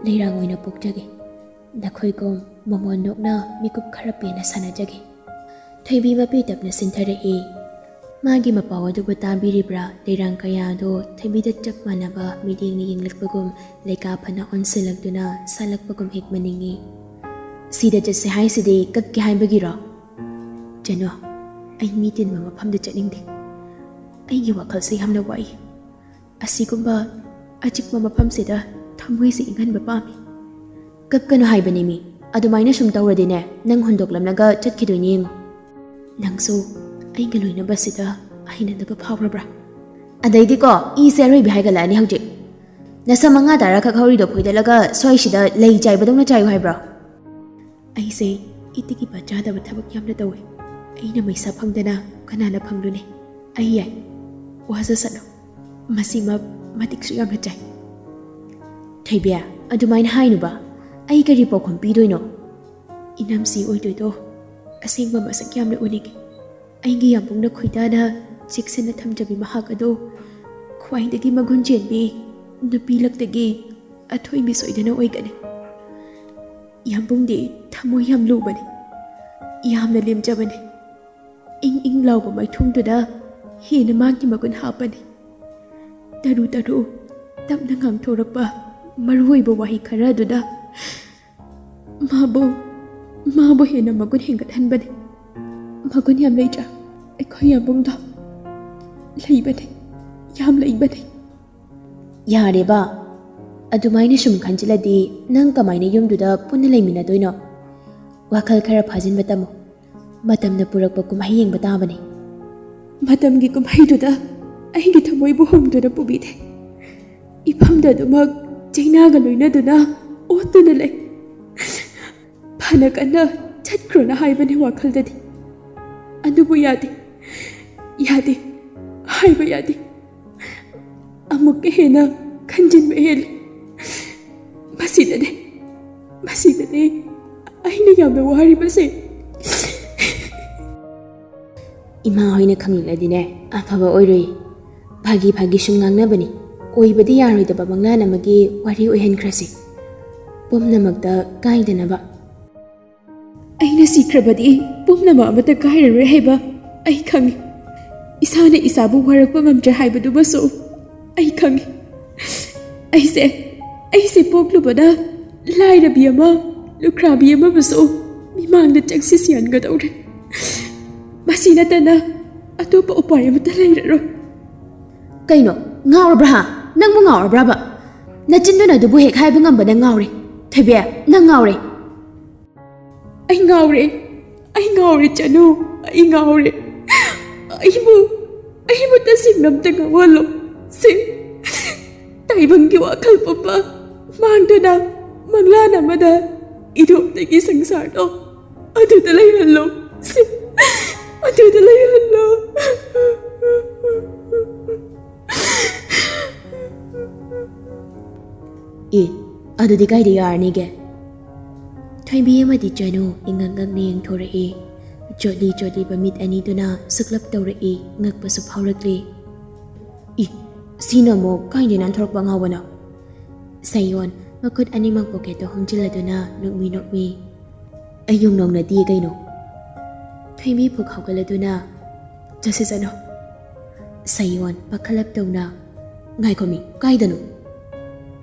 ꯂꯩꯔꯥꯡ ꯑꯣꯏꯅ ꯄꯣꯛꯆꯒꯦ꯫ ꯅꯈꯣꯏꯒꯨꯝ ꯃꯃꯣꯟ ꯅꯣꯛꯅ ꯃꯤꯀꯨꯞ ꯈꯔ ꯄꯦꯟꯅ ꯁꯥꯟꯅꯖꯒꯦ꯫ ꯊꯣꯏꯕꯤ ꯃꯄꯤ ꯇꯞꯅ ꯁꯤꯟꯊꯔꯛꯏ꯫ ꯃꯥꯒꯤ ꯃꯄꯥꯎ ꯑꯗꯨꯕꯨ ꯇꯥꯕꯤꯔꯤꯕ꯭ꯔꯥ ꯂꯩꯔꯥꯡ ꯀꯌꯥ ꯑꯗꯨ ꯊꯣꯏꯕꯤꯗ ꯆꯞ ꯃꯥꯟꯅꯕ ꯃꯤꯠꯌꯦꯡꯅ ꯌꯦꯡꯂꯛꯄꯒꯨꯝ ꯂꯩꯀꯥ ꯐꯅ ꯑꯣꯟꯁꯤꯜꯂꯛꯇꯨꯅ ꯁꯥꯜꯂꯛꯄꯒꯨꯝ ꯍꯦꯛ ꯃꯅꯤꯡꯉꯤ꯫ ꯁꯤꯗ ꯆꯠꯁꯦ ꯍꯥꯏꯁꯤꯗꯤ ꯀꯞꯀꯦ ꯍꯥꯏꯕꯒꯤꯔꯣ? ꯆꯅꯨ, ꯑꯩ ꯃꯤ ꯇꯤꯟꯕ ꯃꯐꯝꯗ ꯆꯠꯅꯤꯡꯗꯦ꯫ ꯑꯩꯒꯤ ꯋꯥꯈꯜꯁꯦ ꯌꯥꯝꯅ ꯋꯥꯏ꯫ ꯑꯁꯤꯒꯨꯝꯕ ꯑꯆꯤꯛꯄ ꯃꯐꯝꯁꯤꯗ ꯊꯃꯣꯏꯁꯦ ꯏꯪꯍꯟꯕ ꯄꯥꯝꯃꯤ꯫ ꯀꯞꯀꯅꯨ ꯍꯥꯏꯕꯅꯤ ꯃꯤ꯫ ꯑꯗꯨꯃꯥꯏꯅ ꯁꯨꯝ ꯇꯧꯔꯗꯤꯅꯦ ꯅꯪ ꯍꯨꯟꯗꯣꯛꯂꯝꯂꯒ ꯆꯠꯈꯤꯗꯣꯏꯅꯤ ꯌꯦꯡꯉꯨ꯫ ꯅꯪꯁꯨ ꯑꯩꯒ ꯂꯣꯏꯅꯕꯁꯤꯗ ꯍꯩꯅꯗꯕ ꯐꯥꯎꯔꯕ꯭ꯔꯥ? ꯑꯗꯩꯗꯤꯀꯣ ꯏꯁꯦ ꯑꯔꯣꯏꯕꯤ ꯍꯥꯏꯒꯠꯂꯛꯑꯅꯤ ꯍꯧꯖꯤꯛ꯫ ꯅꯁꯝ 5 ꯇꯔꯥ ꯈꯛ ꯍꯧꯔꯤꯗꯣ ꯐꯣꯏꯗꯠꯂꯒ ꯁ꯭ꯋꯥꯏꯁꯤꯗ ꯂꯩ ꯆꯥꯏꯕꯗꯧꯅ ꯆꯥꯏꯌꯨ ꯍꯥꯏꯕ꯭ꯔꯣ? ꯑꯩꯁꯦ ꯏꯇꯤꯛ ꯏꯄꯥ ꯆꯥꯗꯕ ꯊꯕꯛ ꯌꯥꯝꯅ ꯇꯧꯏ꯫ ꯑꯩꯅ ꯃꯩꯁꯥ ꯐꯪꯗꯅ ꯀꯅꯥꯅ ꯐꯪꯂꯨꯅꯤ? ꯑꯩ ꯌꯥꯏ, ꯋꯥꯖꯁꯠꯂꯨ꯫ ꯃꯁꯤꯃꯛ ꯃꯇꯤꯛꯁꯨ ꯌꯥꯝꯅ ꯆꯥꯏ꯫ ꯊꯣꯏꯕꯤ, ꯑꯗꯨꯃꯥꯏꯅ ꯍꯥꯏꯅꯨꯕ꯫ ꯑꯩ ꯀꯔꯤ ꯄꯥꯎꯈꯨꯝ ꯄꯤꯗꯣꯏꯅꯣ? ꯏꯅꯝꯁꯤ ꯑꯣꯏꯗꯣꯏꯗꯣ ꯑꯁꯦꯡꯕ ꯃꯁꯛ ꯌꯥꯝꯅ ꯎꯅꯤꯡꯉꯤ꯫ ꯑꯩꯒꯤ ꯌꯥꯝꯕꯨꯡꯅ ꯈꯣꯏꯗꯥꯅ ꯆꯦꯛꯁꯤꯟꯅ ꯊꯝꯖꯕꯤ ꯃꯍꯥꯛ ꯑꯗꯣ ꯈ꯭ꯋꯥꯏꯗꯒꯤ ꯃꯒꯨꯟ ꯆꯦꯟꯕꯤ ꯅꯨꯄꯤ ꯂꯛꯇꯒꯤ ꯑꯊꯣꯏꯕꯤ ꯁꯣꯏꯗꯅ ꯑꯣꯏꯒꯅꯤ꯫ ꯌꯥꯝꯕꯨꯡꯗꯤ ꯊꯃꯣꯏ ꯌꯥꯝ ꯂꯨꯕꯅꯤ, ꯌꯥꯝꯅ ꯂꯦꯝꯖꯕꯅꯤ꯫ ꯏꯪ ꯂꯥꯎꯕ ꯃꯥꯏꯊꯣꯡꯗꯨꯗ ꯍꯦꯟꯅ ꯃꯥꯒꯤ ꯃꯒꯨꯟ ꯍꯥꯞꯄꯅꯤ꯫ ꯇꯔꯨ ꯇꯞꯅ ꯉꯥꯡꯊꯣꯔꯛꯄ ꯃꯔꯨꯑꯣꯏꯕ ꯋꯥꯍꯩ ꯈꯔ ꯑꯗꯨꯗ ꯃꯥꯕꯨ ꯍꯦꯟꯅ ꯃꯒꯨꯟ ꯍꯦꯟꯒꯠꯍꯟꯕꯅꯤ꯫ ꯃꯒꯨꯟ ꯌꯥꯝ ꯂꯩꯇ꯭ꯔꯥ ꯑꯩꯈꯣꯏ ꯌꯥꯝꯕꯨꯡꯗꯣ? ꯂꯩꯕꯅꯤ, ꯌꯥꯝ ꯂꯩꯕꯅꯤ꯫ ꯌꯥꯔꯦꯕ, ꯑꯗꯨꯃꯥꯏꯅ ꯁꯨꯝ ꯈꯟꯖꯤꯜꯂꯗꯤ ꯅꯪ ꯀꯃꯥꯏꯅ ꯌꯨꯝꯗꯨꯗ ꯄꯨꯟꯅ ꯂꯩꯃꯤꯟꯅꯗꯣꯏꯅꯣ? ꯋꯥꯈꯜ ꯈꯔ ꯐꯥꯖꯤꯟꯕ ꯇꯝꯃꯨ꯫ ꯃꯇꯝꯅ ꯄꯨꯔꯛꯄ ꯀꯨꯝꯍꯩ ꯌꯦꯡꯕ ꯇꯥꯕꯅꯤ꯫ ꯃꯇꯝꯒꯤ ꯀꯨꯝꯍꯩꯗꯨꯗ ꯑꯩꯒꯤ ꯊꯃꯣꯏꯕꯨ ꯍꯣꯡꯗꯨꯅ ꯄꯨꯕꯤꯗꯦ꯫ ꯏꯐꯝꯗ ꯑꯗꯨꯃꯛ ꯆꯩꯅꯥꯒ ꯂꯣꯏꯅꯗꯨꯅ ꯑꯣꯠꯇꯨꯅ ꯂꯩ꯫ ꯐꯅ ꯀꯟꯅ ꯆꯠꯈ꯭ꯔꯣꯅ ꯍꯥꯏꯕꯅꯤ ꯋꯥꯈꯜꯗꯗꯤ, ꯑꯗꯨꯕꯨ ꯌꯥꯗꯦ, ꯍꯥꯏꯕ ꯌꯥꯗꯦ꯫ ꯑꯃꯨꯛꯀ ꯍꯦꯟꯅ ꯈꯟꯖꯤꯟꯕ ꯍꯦꯜꯂꯤ꯫ ꯃꯁꯤꯗꯅꯦ ꯑꯩꯅ ꯌꯥꯝꯅ ꯋꯥꯔꯤꯕꯁꯦ꯫ ꯏꯃꯥ ꯍꯣꯏꯅ ꯈꯪꯂꯛꯂꯗꯤꯅꯦ ꯑꯐꯕ ꯑꯣꯏꯔꯣꯏ꯫ ꯐꯥꯒꯤ ꯁꯨꯝ ꯉꯥꯡꯅꯕꯅꯤ꯫ ꯑꯣꯏꯕꯗꯤ ꯌꯥꯔꯣꯏꯗꯕ ꯃꯪꯂꯥꯟ ꯑꯃꯒꯤ ꯋꯥꯔꯤ ꯑꯣꯏꯍꯟꯈ꯭ꯔꯁꯤ, ꯄꯨꯝꯅꯃꯛꯇ ꯀꯥꯏꯗꯅꯕ꯫ ꯑꯩꯅ ꯁꯤꯈ꯭ꯔꯕꯗꯤ ꯄꯨꯝꯅꯃꯛ ꯑꯃꯠꯇ ꯀꯥꯏꯔꯔꯣꯏ ꯍꯥꯏꯕ ꯑꯩ ꯈꯪꯉꯤ꯫ ꯏꯁꯥꯅ ꯏꯁꯥꯕꯨ ꯋꯥꯔꯛꯄ ꯉꯝꯗ꯭ꯔꯦ ꯍꯥꯏꯕꯗꯨꯃꯁꯨ ꯑꯩ ꯈꯪꯉꯤ꯫ ꯑꯩꯁꯦ ꯄꯣꯛꯂꯨꯕꯅ ꯂꯥꯏꯔꯕꯤ ꯑꯃ, ꯂꯨꯈ꯭ꯔꯥꯕꯤ ꯑꯃꯕꯨꯁꯨ ꯃꯤꯃꯥꯡꯗ ꯆꯪꯁꯤꯟ ꯌꯥꯟꯒꯗꯧꯔꯦ꯫ ꯃꯁꯤ ꯅꯠꯇꯅ ꯑꯇꯣꯞꯄ ꯎꯄꯥꯏ ꯑꯃꯠꯇ ꯂꯩꯔꯔꯣꯏ꯫ ꯀꯩꯅꯣ, ꯉꯥꯎꯔꯕ꯭ꯔꯥ? ꯅꯪꯕꯨ ꯉꯥꯎꯔꯕ꯭ꯔꯥꯕ? ꯅꯆꯤꯟꯗꯨꯅ ꯑꯗꯨꯕꯨ ꯍꯦꯛ ꯍꯥꯏꯕ ꯉꯝꯕ ꯅꯪ ꯉꯥꯎꯔꯦ꯫ ꯊꯣꯏꯕꯤ, ꯅꯪ ꯉꯥꯎꯔꯦ꯫ ꯑꯩ ꯉꯥꯎꯔꯦ ꯆꯅꯨ, ꯑꯩ ꯉꯥꯎꯔꯦ꯫ ꯑꯩꯕꯨ ꯇꯁꯦꯡꯅ ꯑꯝꯇ ꯉꯥꯎꯍꯜꯂꯣ꯫ ꯇꯥꯏꯕꯪꯒꯤ ꯋꯥꯈꯜ ꯄꯨꯝꯕ ꯃꯥꯡꯗꯨꯅ ꯃꯪꯂꯥꯟ ꯑꯃꯗ ꯏꯗꯣꯝꯇꯒꯤ ꯁꯪꯁꯥꯔꯗꯣ ꯑꯗꯨꯗ ꯂꯩꯍꯜꯂꯣ꯫ ꯑꯗꯨꯗ ꯂꯩꯍꯜꯂꯣ꯫ ꯑꯗꯨꯗꯤ ꯀꯥꯏꯗ ꯌꯥꯔꯅꯤꯒꯦ? ꯊꯣꯏꯕꯤ ꯑꯃꯗꯤ ꯆꯅꯨ ꯏꯉꯛ-ꯉꯛꯅ ꯌꯦꯡꯊꯣꯔꯛꯏ꯫ ꯆꯣꯠꯂꯤꯕ ꯃꯤꯠ ꯑꯅꯤꯗꯨꯅ ꯁꯨꯛꯂꯞ ꯇꯧꯔꯛꯏ, ꯉꯛꯄꯁꯨ ꯐꯥꯎꯔꯛꯂꯤ꯫ ꯁꯤꯅ ꯑꯃꯨꯛ ꯀꯥꯏꯗ ꯅꯥꯟꯊꯣꯔꯛꯄ ꯑꯉꯥꯎꯕꯅꯣ? ꯁꯥꯌꯣꯟ ꯃꯈꯨꯠ ꯑꯅꯤꯃꯛ ꯄꯣꯀꯦꯠꯇ ꯍꯨꯝꯖꯤꯜꯂꯗꯨꯅ ꯅꯣꯛꯃꯤ꯫ ꯑꯩ ꯌꯨꯡꯅꯧꯅꯗꯤꯌꯦ ꯀꯩꯅꯣ? ꯊꯣꯏꯕꯤ ꯄꯨꯛ ꯍꯧꯒꯠꯂꯗꯨꯅ ꯆꯠꯁꯤ ꯆꯠꯅꯣ꯫ ꯁꯥꯌꯣꯟ ꯄꯥꯈꯠꯂꯞ ꯇꯧꯅ ꯉꯥꯏꯈꯣꯃꯤ, ꯀꯥꯏꯗꯅꯣ?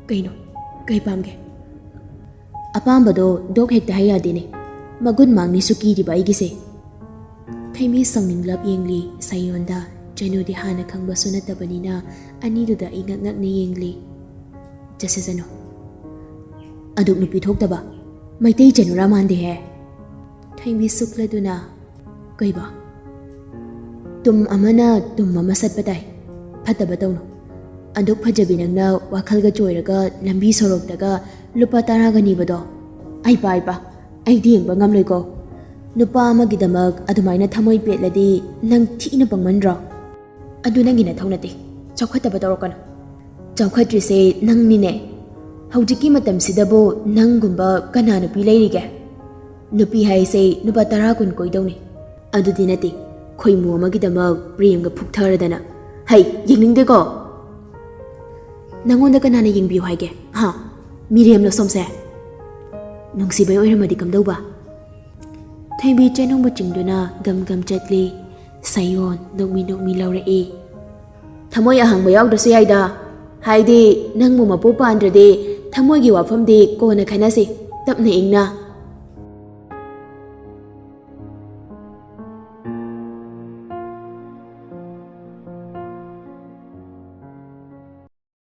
ꯀꯩꯅꯣ, ꯀꯩ ꯄꯥꯝꯒꯦ? ꯑꯄꯥꯝꯕꯗꯣ ꯗꯣꯛ ꯍꯦꯛꯇ ꯍꯥꯏ ꯌꯥꯗꯦꯅꯦ꯫ ꯃꯒꯨꯟ ꯃꯥꯡꯅꯤꯁꯨ ꯀꯤꯔꯤꯕ ꯑꯩꯒꯤꯁꯦ꯫ Thaimi sangninglap yengli sayonda Jainudi hana khangbasu natabanina aniduda ai ngak-ngakna yengli. Jasasano. Aduk nupi thokdaba maitei janura mande he. Thaimi sukladuna kaiba. Tum amana tum mama satpatai. Phataba tawno. Aduk phajabi nangna wakhalga choiraga lambi sorokdaga lupa 10 ga nibado. Ai pa ai diengba ngamloi ko. Nupa amagidamak adumaina thamoi petladi nang thina pangmanro. Adu nangina thaunate. Chawkhataba tawrokana. Chawkhatrise nangnine. Haujiki matam sidabo nanggumba kana nupi leirige. Nupi haise nupa 10 kun koidawni. Adu dinate. Khoimu amagidamak premga phuktharadana. Hai yengningde ko. Nangonda kanana yengbiu haige. Ha. Miriam lo somse. Nungsibai oiramadi kamdauba. Thaimi chainongba chingduna gam chatli. Sayon nokmi laurae. Thamoi ahangba yaugdasu yaida. Haidi nangmu mapu pandrade thamoigi wafamdi kona khanase. Tapna ingna.